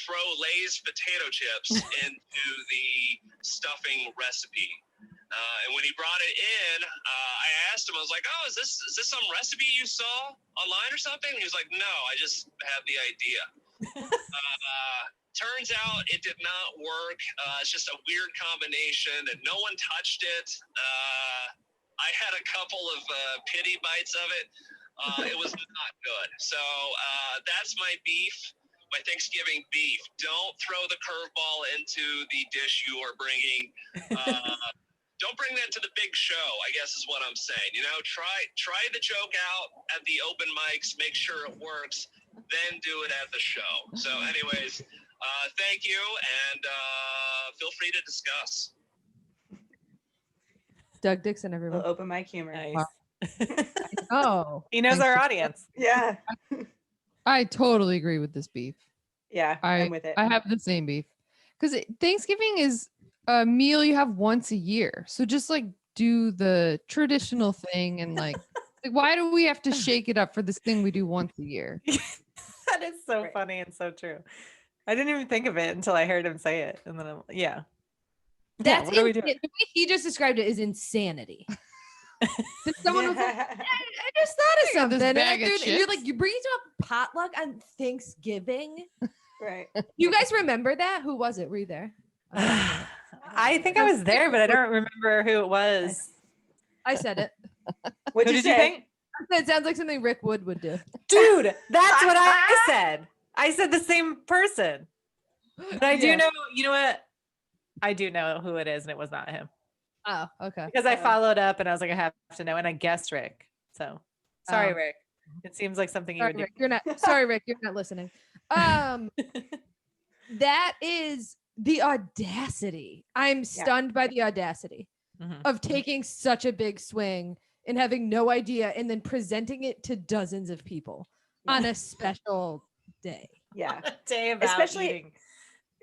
throw Lay's potato chips into the stuffing recipe. And when he brought it in, I asked him, I was like, oh, is this some recipe you saw online or something? And he was like, no, I just had the idea. Turns out it did not work. It's just a weird combination and no one touched it. I had a couple of pity bites of it. It was not good. So that's my beef, my Thanksgiving beef. Don't throw the curveball into the dish you are bringing. Don't bring that to the big show, I guess is what I'm saying. Try the joke out at the open mics, make sure it works, then do it at the show. So anyways, thank you, and feel free to discuss. Doug Dixon, everyone. Open mic humor. Nice. Oh, He knows Thanks our for- audience. Yeah. I totally agree with this beef. Yeah. I'm with it. I have the same beef because Thanksgiving is a meal you have once a year. So just like do the traditional thing and like why do we have to shake it up for this thing we do once a year? That is so Right. funny and so true. I didn't even think of it until I heard him say it. And then yeah. that's what are we doing? The way he just described it is insanity. That someone was like, I just thought of I got this something. And bag of you're like, chips. you're bringing to a potluck on Thanksgiving. Right. You guys remember that? Who was it? Were you there? I think I was there, but I don't remember who it was. I said it. What'd Who you did you say? think? I said it sounds like something Rick Wood would do. Dude, that's what I said. I said the same person. But I do Yeah. know, you know what? I do know who it is, and it was not him. Oh, okay. Because I followed up and I was like, I have to know. And I guessed Rick. So sorry, Oh. Rick. It seems like something you Sorry, would do. Rick, you're not. Sorry, Rick, you're not listening. That is the audacity. I'm stunned by the audacity Mhm. of taking such a big swing and having no idea, and then presenting it to dozens of people on a special day. Yeah. Day about Especially- eating.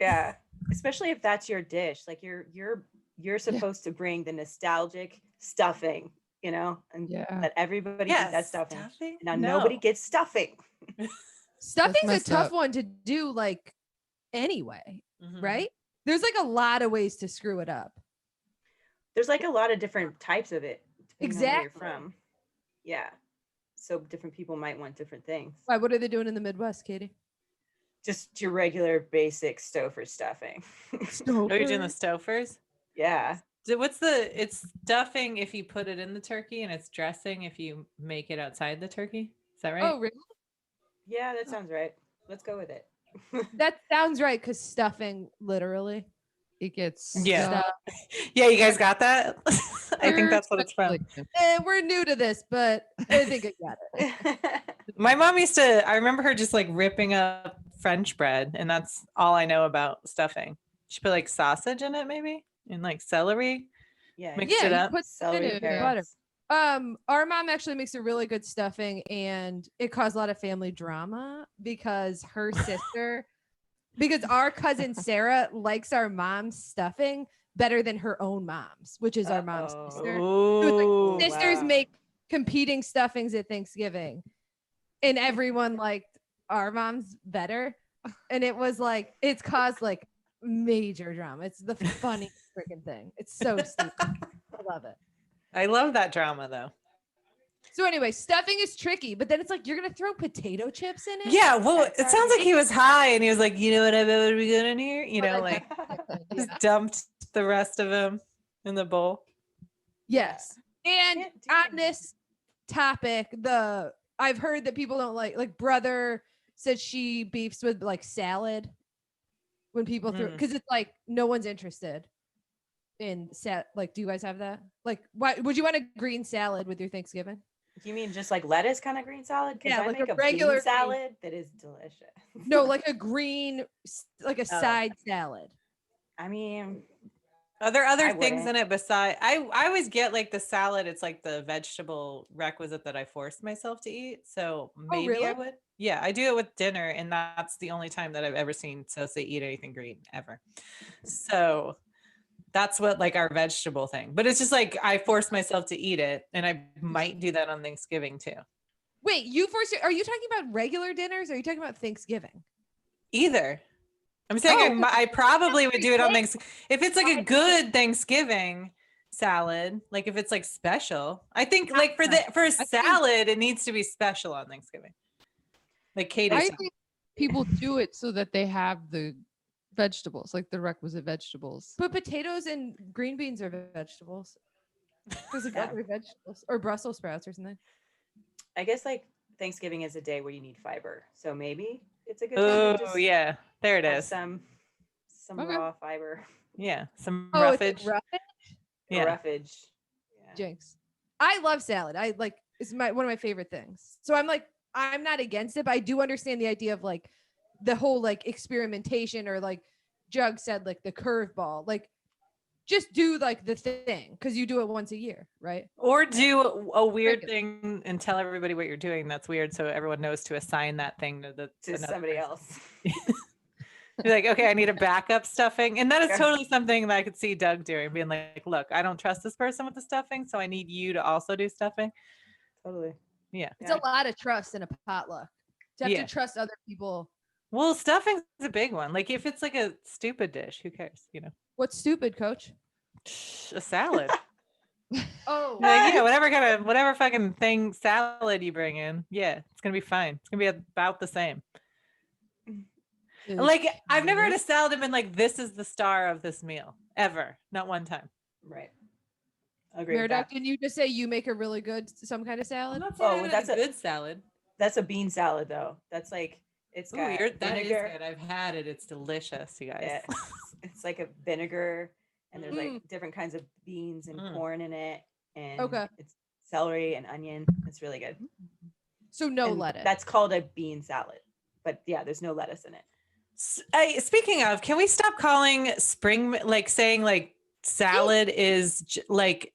Yeah. Especially if that's your dish. Like you're you're supposed to bring the nostalgic stuffing, you know, and Yeah. let everybody eat that stuffing. Stuffing? Now No. nobody gets stuffing. Stuffing's a messed tough up. one to do like anyway, Mhm. right? There's like a lot of ways to screw it up. There's like a lot of different types of it, depending on where you're Exactly. from. Yeah. So different people might want different things. Why? What are they doing in the Midwest, Katie? Just your regular basic Stouffer stuffing. Oh, you're doing the Stofers? Yeah. So it's stuffing if you put it in the turkey, and it's dressing if you make it outside the turkey. Is that right? Oh, really? Yeah, that sounds right. Let's go with it. That sounds right because stuffing, literally. It gets Yeah. Stuff. Yeah, you guys got that? I think that's what it's from. speculation. We're new to this, but I think I got it. My mom used to, I remember her just like ripping up French bread, and that's all I know about stuffing. She put like sausage in it, maybe, and like celery. Yeah. Mixed Yeah, it you up. put Celery, in butter. carrots. Our mom actually makes a really good stuffing, and it caused a lot of family drama because her sister, because our cousin Sarah likes our mom's stuffing better than her own mom's, which is our mom's Uh-oh. sister. So it's like Ooh. sisters wow. make competing stuffings at Thanksgiving, and everyone liked our mom's better, and it was like it's caused like major drama. It's the funniest freaking thing. It's so stupid. I love it. I love that drama though. So anyway, stuffing is tricky, but then it's like you're gonna throw potato chips in it. Yeah, well, That's it sounds like he was high and he was like, you know what I bet would be good in here? You know, like just dumped the rest of him in the bowl. Yes. And Can't do on that. this topic, I've heard that people don't like brother said she beefs with like salad when people throw because it's like no one's interested in like do you guys have that? Like why would you want a green salad with your Thanksgiving? You mean just like lettuce kind of green salad? Because Yeah, I like make a a regular bean green- salad that is delicious. No, like a green like a Oh. side salad. I mean, Are there other I things in wouldn't. it besides I always get like the salad, it's like the vegetable requisite that I force myself to eat. So maybe I really? would. Yeah, I do it with dinner, and that's the only time that I've ever seen Sosa eat anything green ever. So that's what like our vegetable thing. But it's just like I force myself to eat it, and I might do that on Thanksgiving too. Wait, are you talking about regular dinners or are you talking about Thanksgiving? Either. I'm saying Oh. I probably would do it on Thanks- Thanksgiving. If it's like a good Thanksgiving salad, like if it's like special, I think like for a salad, it needs to be special on Thanksgiving. Like Katie I said. think people do it so that they have the vegetables, like the requisite vegetables. But potatoes and green beans are vegetables. Those are Yeah. other vegetables or Brussels sprouts or something. I guess like Thanksgiving is a day where you need fiber. So maybe it's a good time to Oh just yeah, there it have is. some Okay. raw fiber. Yeah, some Oh, it's roughage. like roughage? Yeah. Roughage. Yeah. Jinx. I love salad. I like it's one of my favorite things. So I'm not against it, but I do understand the idea of like the whole like experimentation or like Jug said like the curveball. Like just do like the thing because you do it once a year, right? Or do a weird Regular. thing and tell everybody what you're doing. That's weird, so everyone knows to assign that thing to To another somebody person. else. Be like, okay, I need a backup stuffing. And that is Yeah. totally something that I could see Doug doing, being like, look, I don't trust this person with the stuffing, so I need you to also do stuffing. Totally. Yeah. It's a lot of trust in a potluck. To have Yeah. to trust other people. Well, stuffing's a big one. Like if it's like a stupid dish, who cares? You know, What's stupid, coach? a salad. Oh, Like, yeah, whatever fucking thing salad you bring in, yeah, it's gonna be fine. It's gonna be about the same. Like I've never had a salad and been like, this is the star of this meal ever. Not one time. Right. I agree with Merdawg, that. didn't you just say you make a really good some kind of I'm salad? not saying I saying haven't that's had a a good salad. That's a bean salad though. That's like it's Ooh, got that is vinegar. good. I've had it. It's delicious, you guys. Yeah, it's like a vinegar and there's Mm. like different kinds of beans and Mm. corn in it. And Okay. it's celery and onion. It's really good. So no And lettuce. That's called a bean salad. But yeah, there's no lettuce in it. Speaking of, can we stop calling saying like salad is like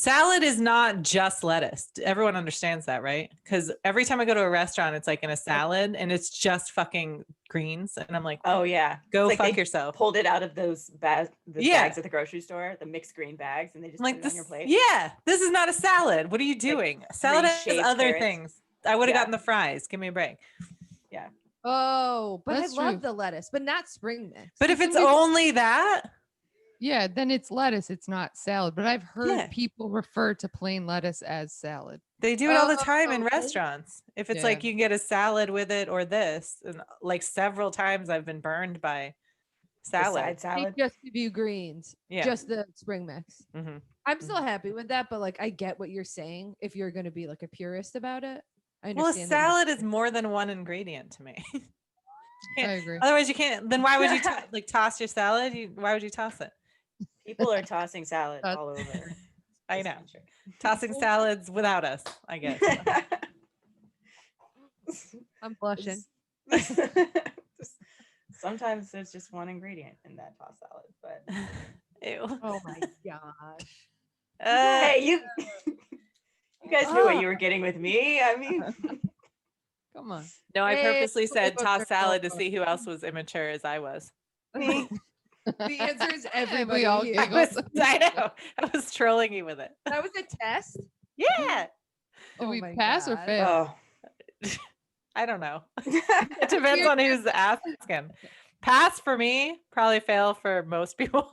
Salad is not just lettuce. Everyone understands that, right? Because every time I go to a restaurant, it's like in a salad and it's just fucking greens. And I'm like, Oh yeah. go It's like fuck they yourself. pulled it out of those bags Yeah. at the grocery store, the mixed green bags, and they just I'm put like, it this, on your plate. yeah, this is not a salad. What are you doing? Salad has shaved other carrots. things. I would have Yeah. gotten the fries. Give me a break. Oh, but That's I love true. the lettuce, but not spring mix. But if Some it's people- only that, Yeah, then it's lettuce. It's not salad. But I've heard Yeah. people refer to plain lettuce as salad. they do it all the Oh, time in okay. restaurants. If it's Yeah. like you can get a salad with it or this, and like several times I've been burned by The salad. side They salad. just give you greens, Yeah. just the spring mix. hmm I'm still happy with that, but like I get what you're saying. If you're going to be like a purist about it, I Well, a understand. that you're- salad is more than one ingredient to me. I agree. Otherwise, you can't. Then why would you like toss your salad? Why would you toss it? People are tossing salad That's- all over. I this know. country. Tossing salads without us, I guess. I'm blushing. Sometimes there's just one ingredient in that tossed salad, but Ew. Oh my gosh. hey, you guys knew what you were getting with me. I mean, Come on. No, I Hey, purposely said look, toss look, salad to look. see who else was immature as I was. me. The answer is we everybody. all here. giggle. I know. I was trolling you with it. That was a test. Yeah. Did Oh we my pass or God. fail? Oh. I don't know. It depends on who's asking. Pass for me, probably fail for most people.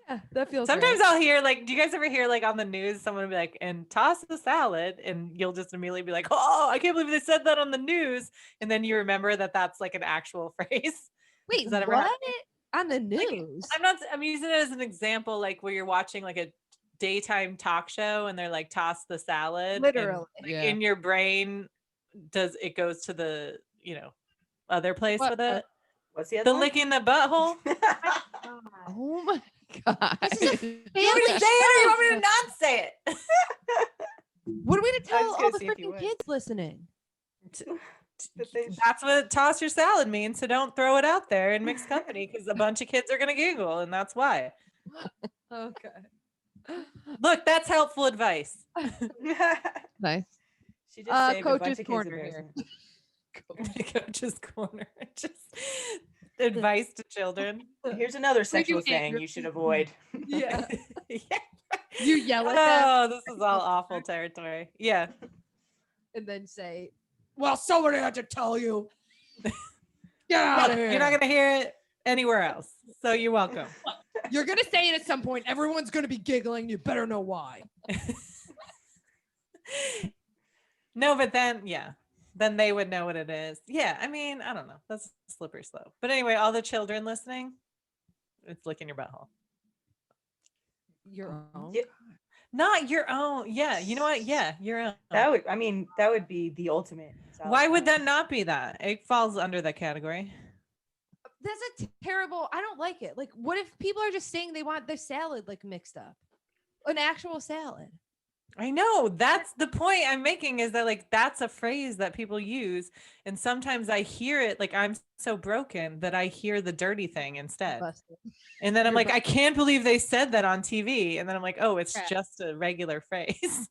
Yeah, that feels Sometimes right. I'll hear like, do you guys ever hear like on the news someone will be like, and toss the salad, and you'll just immediately be like, oh, I can't believe they said that on the news, and then you remember that that's like an actual phrase. Wait, Does that ever what? happen? On the news? I'm using it as an example, like where you're watching like a daytime talk show and they're like toss the salad. and, Literally. like, Yeah. in your brain, goes to the other place What with the- it. What's the other The one? licking the butthole. Oh my god. This is a You want me to say it or you want me to not say it? What are we to I tell was all gonna the see if you freaking would. kids listening? That they- That's what toss your salad means. So don't throw it out there in mixed company because a bunch of kids are gonna giggle, and that's why. Okay. Look, that's helpful advice. Nice. She just saved a bunch Coach's of kids' corner here. embarrassment. Coach's corner. Just advice to children. Here's another sexual hate saying your you should avoid. Yeah. Yeah. You yell at them Oh, this is all awful territory. Yeah. and then say, well, somebody had to tell you. Get out Look, of here. you're not gonna hear it anywhere else. So you're welcome. You're going to say it at some point. Everyone's going to be giggling. You better know why. No, but then then they would know what it is. Yeah, I mean, I don't know. That's a slippery slope. But anyway, all the children listening, it's licking your butthole. Your own. Yeah. Not your own. Yeah, you know what? Yeah, your own. That would be the ultimate. Why would that salad. not be that? It falls under that category. That's a terrible. I don't like it. Like, what if people are just saying they want their salad like mixed up? An actual salad. I know, that's the point I'm making, is that like that's a phrase that people use, and sometimes I hear it like I'm so broken that I hear the dirty thing instead. Busted. And then I'm You're like, I can't believe they said that on TV. And then I'm like, oh, it's Yeah. just a regular phrase.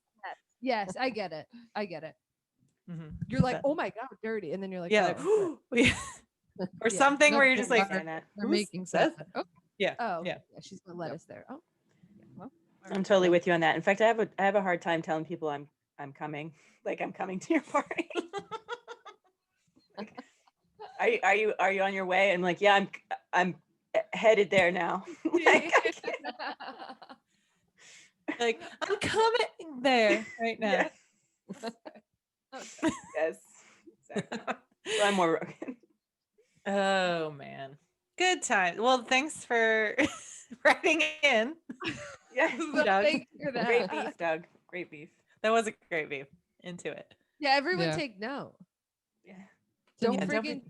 Yes, I get it. I get it. Mhm. You're like, But- oh my God, dirty. And then you're like, yeah, "Oh, yeah. Or Yeah. something where No, you're just don't like, lie. That. They're Who making says salad. Oh, yeah, oh, yeah. she's got lettuce there. Oh, yeah, well, all I'm right. totally with you on that. In fact, I have a hard time telling people I'm coming. Like I'm coming to your party. Like, are you on your way? I'm like, yeah, I'm headed there now. Like, I can't- Like, I'm coming there right now. yes. Exactly. So I'm more broken. Oh man. Good time. Well, thanks for writing in. Yeah. Well, Doug. thank you for that. Great beef, Doug. Great beef. That was a great beef. Into it. Yeah, everyone Yeah. take note. Yeah. Don't Yeah, don't freaking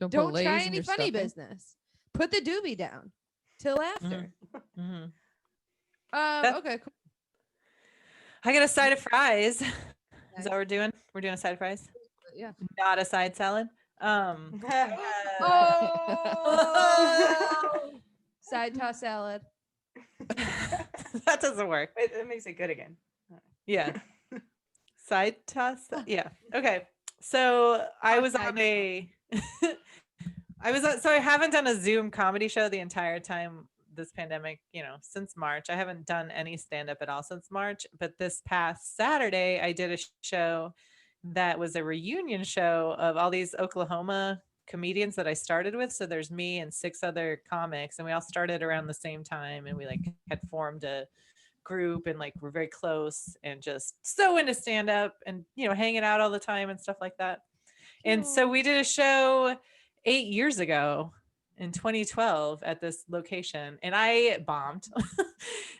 don't don't put try Lay's in any your funny stuffing. business. Put the doobie down till after. Mhm. Okay, cool. I got a side of fries. Is Nice. that what we're doing? We're doing a side of fries, Yeah. not a side salad. Oh, side toss salad. That doesn't work. Wait, that makes it good again. Yeah. Side toss. Yeah. Okay. So I was on a so I haven't done a Zoom comedy show the entire time this pandemic, since March. I haven't done any stand up at all since March, but this past Saturday I did a show that was a reunion show of all these Oklahoma comedians that I started with. So there's me and 6 other comics, and we all started around the same time, and we like had formed a group and like we're very close and just so into stand up and hanging out all the time and stuff like that. And so we did a show 8 years ago in 2012 at this location, and I bombed.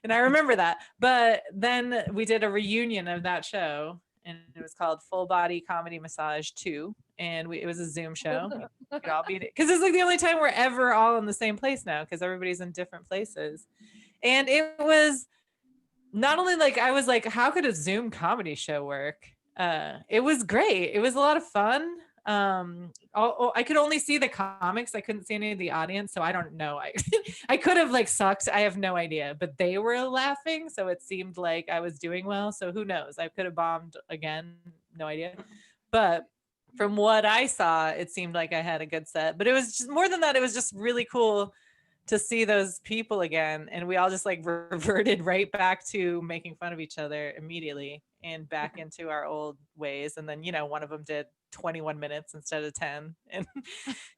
And I remember that. But then we did a reunion of that show, and it was called Full Body Comedy Massage 2. And it was a Zoom show. Because it's like the only time we're ever all in the same place now, because everybody's in different places. And it was not only like, I was like, how could a Zoom comedy show work? It was great. It was a lot of fun. I could only see the comics. I couldn't see any of the audience. So I don't know. I could have like sucked. I have no idea, but they were laughing. So it seemed like I was doing well. So who knows? I could have bombed again. No idea. But from what I saw, it seemed like I had a good set, but it was just more than that. It was just really cool to see those people again. And we all just like reverted right back to making fun of each other immediately and back into our old ways. And then, one of them did 21 minutes instead of 10. And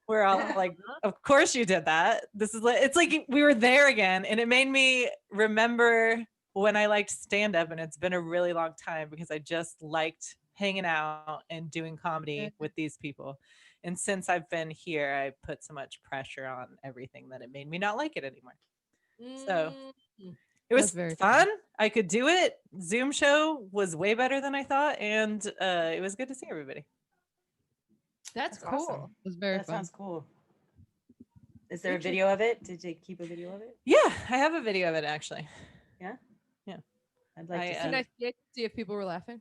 we're all like, of course you did that. It's like we were there again. And it made me remember when I liked stand up, and it's been a really long time because I just liked hanging out and doing comedy with these people. And since I've been here, I put so much pressure on everything that it made me not like it anymore. So it was very fun. I could do it. Zoom show was way better than I thought. And it was good to see everybody. That's That's cool. awesome. It was very That fun. sounds cool. Is there a video of it? Did you keep a video of it? Yeah, I have a video of it actually. I'd like to Can see. I see it? See if people were laughing?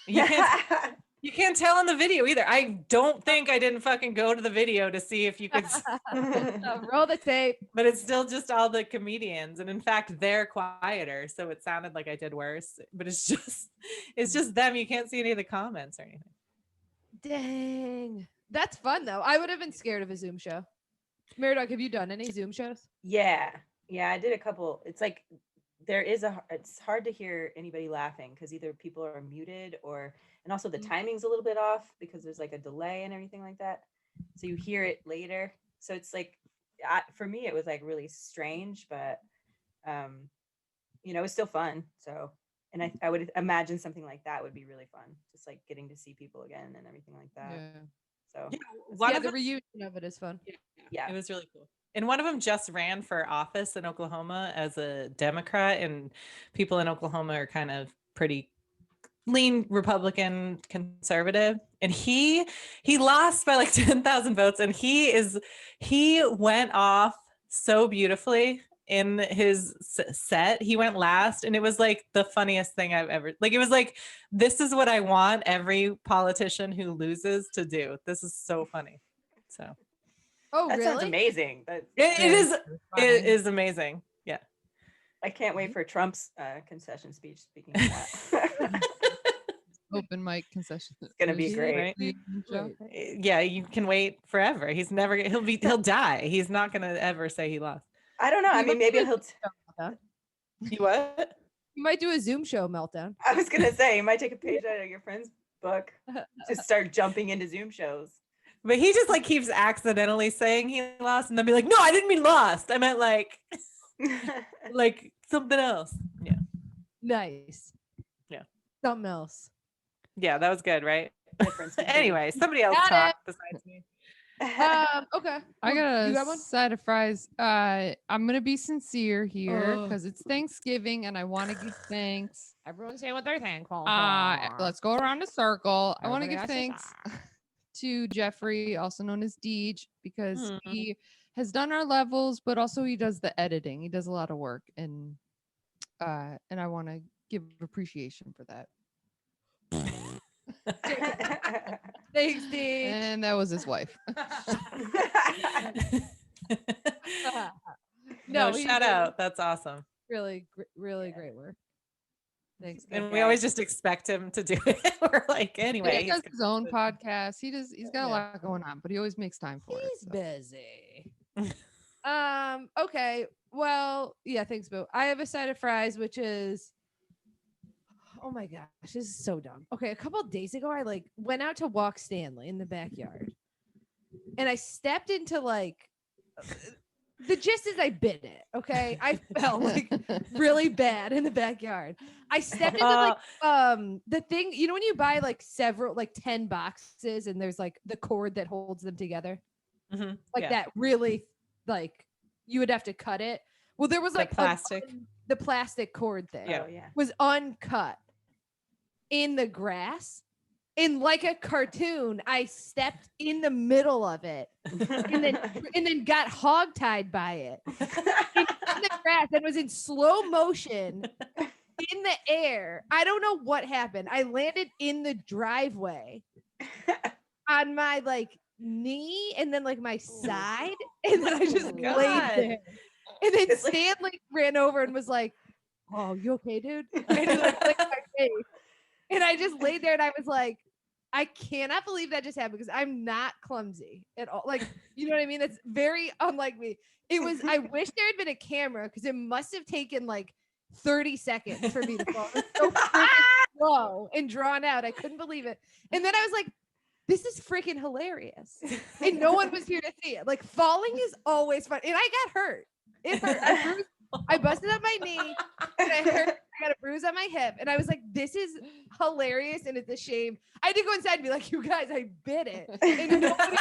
You can't tell in the video either. I don't think I didn't fucking go to the video to see if you could, Roll the tape. but it's still just all the comedians. And in fact, they're quieter. So it sounded like I did worse, but it's just them. You can't see any of the comments or anything. Dang. That's fun though. I would have been scared of a Zoom show. Merdawg, have you done any Zoom shows? Yeah, I did a couple. It's like it's hard to hear anybody laughing because either people are muted and also the timing's a little bit off because there's like a delay and everything like that. So you hear it later. So it's like, for me, it was like really strange, but it was still fun. So, and I would imagine something like that would be really fun, just like getting to see people again and everything like that. So The reunion of it is fun. yeah, It was really cool. And one of them just ran for office in Oklahoma as a Democrat, and people in Oklahoma are kind of pretty lean Republican conservative. And he lost by like 10,000 votes. And he went off so beautifully in his set. He went last, and it was like the funniest thing I've ever, like, it was like, this is what I want every politician who loses to do. This is so funny. So Oh, that really? sounds amazing. it is amazing. Yeah. I can't wait for Trump's concession speech. Speaking of that, Open mic concession. It's gonna be great. Yeah, you can wait forever. He'll die. He's not gonna ever say he lost. I don't know. I mean, maybe he'll. You what? You might do a Zoom show meltdown. I was gonna say you might take a page out of your friend's book to start jumping into Zoom shows. But he just like keeps accidentally saying he lost, and then be like, "No, I didn't mean lost. I meant like something else." Yeah. Nice. Yeah. Something else. Yeah, that was good, right? Difference between- Anyway, somebody else Got talk besides me. Okay. I got You got a one? side of fries. I'm gonna be sincere here Oh. because it's Thanksgiving and I want to give thanks. Everyone say what they're thankful Let's go around a circle. I want to Everybody give else is thanks to Jeffrey, also known as Deej, because Mhm. he has done our levels, but also he does the editing. He does a lot of work, and I want to give appreciation for that. Thanks, Dee. And that was his wife. No, he's shout really- out. That's awesome. really, really great work. Thanks. And guys. we always just expect him to do it. We're like, anyway. He does his own podcast. He's got a Yeah. lot going on, but he always makes time for He's it. so. busy. Okay. Well, yeah, thanks, Boo. I have a side of fries, which is oh my gosh, this is so dumb. Okay, a couple of days ago, I like went out to walk Stanley in the backyard. And I stepped into like the gist is I bit it. Okay. I felt like really bad in the backyard. I stepped into like the thing, you know, when you buy like several like 10 boxes and there's like the cord that holds them together. Mhm, Like yeah. that really like you would have to cut it. Well, there was The like plastic. the plastic cord thing Yeah. Oh, yeah. was uncut in the grass. In like a cartoon, I stepped in the middle of it and then got hogtied by it in the grass and was in slow motion in the air. I don't know what happened. I landed in the driveway on my like knee and then like my side, and then I just laid God. there. And then It's like- Stanley ran over and was like, "Oh, you okay, dude?" And he like licked my face. And I just laid there and I was like, I cannot believe that just happened because I'm not clumsy at all. Like, you know what I mean? That's very unlike me. It was, I wish there had been a camera because it must have taken like 30 seconds for me to fall. It was so freaking slow and drawn out. I couldn't believe it. And then I was like, this is freaking hilarious. And no one was here to see it. Like, falling is always fun. And I got hurt. It hurt. I busted up my knee and I got a bruise on my hip. And I was like, this is hilarious and it's a shame. I had to go inside and be like, you guys, I bit it. And nobody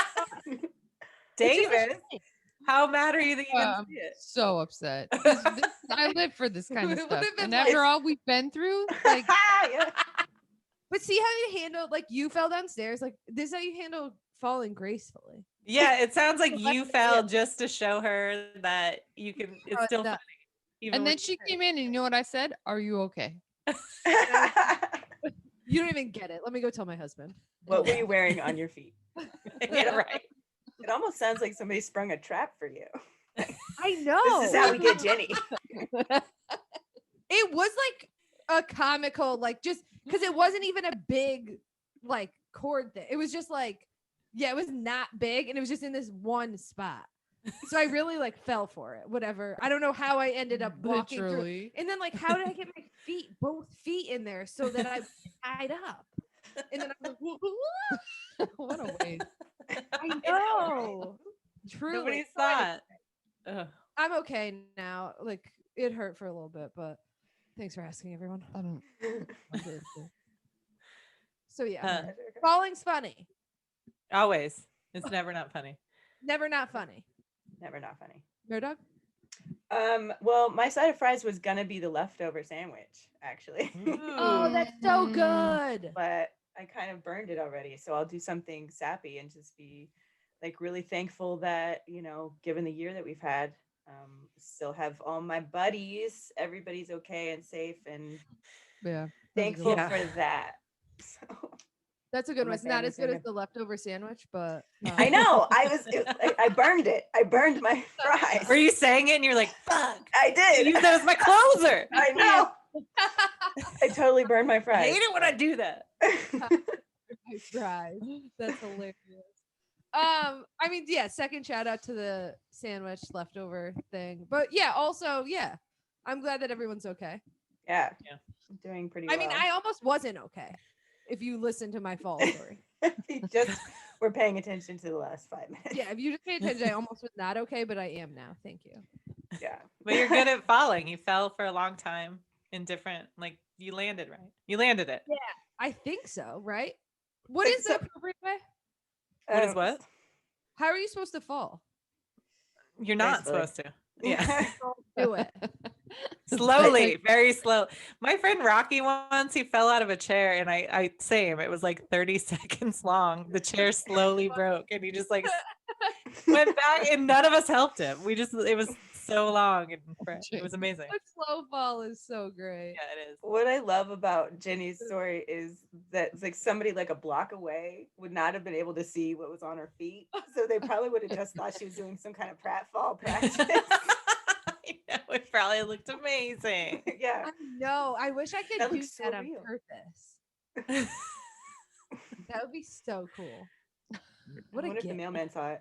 David, how mad are you that you didn't I'm see it? so upset. I live for this kind It of would stuff. have been And like- after all we've been through, like Yeah. But see how you handled, like, you fell downstairs. Like, this is how you handle falling gracefully. Yeah, it sounds like Well, you that's- fell just to show her that you can. It's Oh, still no. funny. even and when then she came in and you know what I said? Are you okay? You don't even get it. Let me go tell my husband. What were you wearing on your feet? yeah, right. It almost sounds like somebody sprung a trap for you. I know. This is how we get Jenny. It was like a comical, like, just because it wasn't even a big like cord thing. It was just like, yeah, it was not big and it was just in this one spot. So I really like fell for it. Whatever. I don't know how I ended up walking through. Literally. And then like, how did I get my feet, both feet in there so that I tied up? And then I'm like, What a waste. I know. Truly. Nobody So I- saw it. Ugh. I'm okay now. Like, it hurt for a little bit, but thanks for asking, everyone. I don't So yeah, Uh, falling's funny. always. It's never not funny. Never not funny. Never not funny. Merdawg? Well, my side of fries was gonna be the leftover sandwich, actually. Oh, that's so Mm. good. But I kind of burned it already. So I'll do something sappy and just be like really thankful that, you know, given the year that we've had, still have all my buddies, everybody's okay and safe, and Yeah. thankful Yeah. for that. So That's a good My one. It's not as family's good as good. the leftover sandwich, but I know I burned it. I burned my fries. Were you saying it and you're like, fuck? I did. Use that as my closer. I know. I totally burned my I fries. hate it when I do that. I tried. That's hilarious. I mean, yeah, second shout out to the sandwich leftover thing. But yeah, also, yeah, I'm glad that everyone's okay. Yeah. Yeah. I'm doing pretty I well. mean, I almost wasn't okay if you listen to my fall story. You just were paying attention to the last 5 minutes. Yeah, if you just pay attention, I almost was not okay, but I am now. Thank you. Yeah. But you're good at falling. You fell for a long time in different, like, you landed right. You landed it. I think so, right? What Like, is the so- appropriate way? What is what? How are you supposed to fall? You're not Gracefully. supposed to. Yeah. Do it. Slowly, very slow. My friend Rocky once, he fell out of a chair and I same. It was like 30 seconds long. The chair slowly broke and he just like went back and none of us helped him. It was so long and it was amazing. A slow fall is so great. Yeah, it is. What I love about Jenny's story is that it's like somebody like a block away would not have been able to see what was on her feet. So they probably would have just thought she was doing some kind of pratfall practice. I know, It probably looked amazing. Yeah. I know. I wish I could That do looks so that on real. purpose. That would be so cool. What I a wonder if the gift. mailman saw it.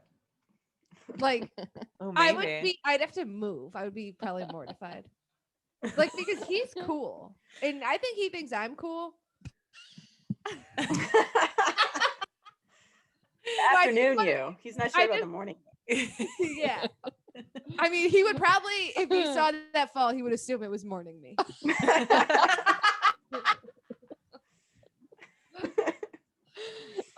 Like Oh, I would maybe. be. I'd have to move. I would be probably mortified. Like because he's cool, and I think he thinks I'm cool. Afternoon, you. He's not sure I about the just- morning. Yeah. I mean, he would probably, if he saw that fall, he would assume it was morning me.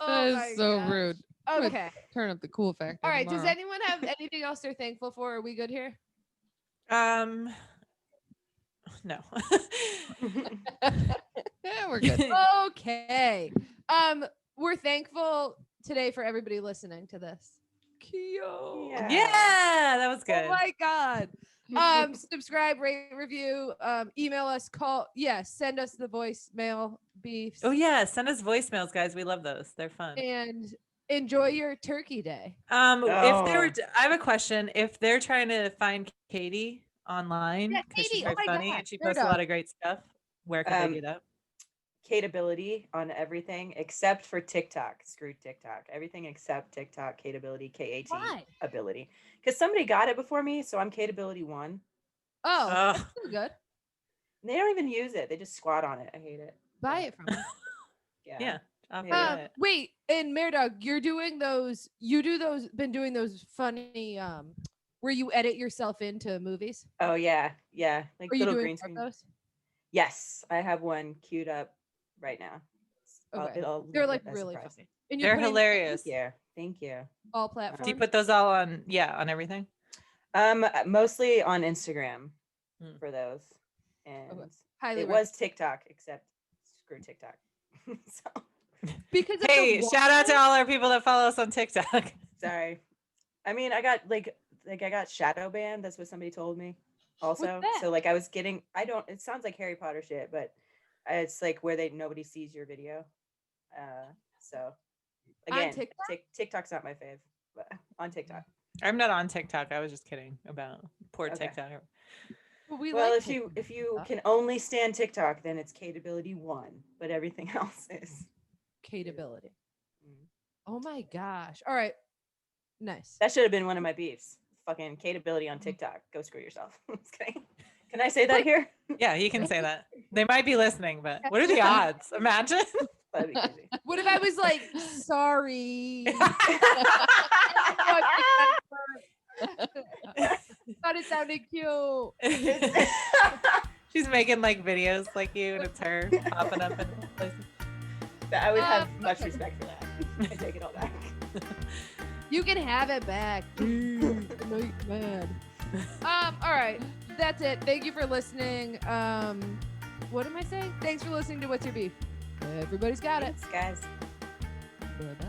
That my is so gosh. rude. I'm gonna Okay. Turn up the cool factor. All right. Does tomorrow. anyone have anything else they're thankful for? Are we good here? No. Yeah, we're good. Okay. We're thankful today for everybody listening to this. Cute. Yeah. Yeah, that was good. Oh my God. Subscribe, rate, review, email us, send us the voicemail beefs. Oh yeah, send us voicemails, guys. We love those. They're fun. And enjoy your turkey day. If they were, Oh. I have a question. If they're trying to find Katie online Yeah, because she's Katie, oh very my funny God, and she posts a Merdawg. lot of great stuff, where can they do that? Kateability on everything except for TikTok. Screw TikTok. Everything except TikTok. Kateability. KAT Why? ability. Because somebody got it before me, so I'm Kateability 1. Oh, Ugh. that's still good. And they don't even use it. They just squat on it. I hate it. Buy it from them. Yeah. I'll Yeah. forget it. Wait, and Merdawg, you're doing those. You do those. Been doing those funny where you edit yourself into movies. Oh yeah, yeah. Like Are you little doing green more of screen. those? Yes, I have one queued up right now. Okay. It'll They're leave like it as really surprise. funny. And you're They're putting hilarious. Thank you. all Do platforms. you put those all on? Yeah, on everything. Mostly on Instagram Hmm. for those, and Highly it was TikTok, except screw TikTok. So because of Hey, the shout out to water? all our people that follow us on TikTok. sorry. I mean, I got I got shadow banned. That's what somebody told me. Also, that? so like I was getting. I don't. It sounds like Harry Potter shit, but it's like where nobody sees your video. So On again, TikTok? TikTok's not my fave, but on TikTok. I'm not on TikTok. I was just kidding about poor Okay. TikTok. But we Well, like if you TikTok. can only stand TikTok, then it's Kateability 1, but everything else is. Kateability. Mm. Oh my gosh. All right. Nice. That should have been one of my beefs. Fucking Kateability on TikTok. Go screw yourself. Just kidding. Can I say that here? Yeah, you can say that. They might be listening, but what are the odds? Imagine. That'd be crazy. What if I was like, sorry? Thought it sounded cute. She's making like videos like you, and it's her popping up in places. I would have much respect for that. I take it all back. You can have it back. No, you're mad. All right. That's it. Thank you for listening. What am I saying? Thanks for listening to What's Your Beef? Everybody's got it. Thanks, guys. Bye-bye.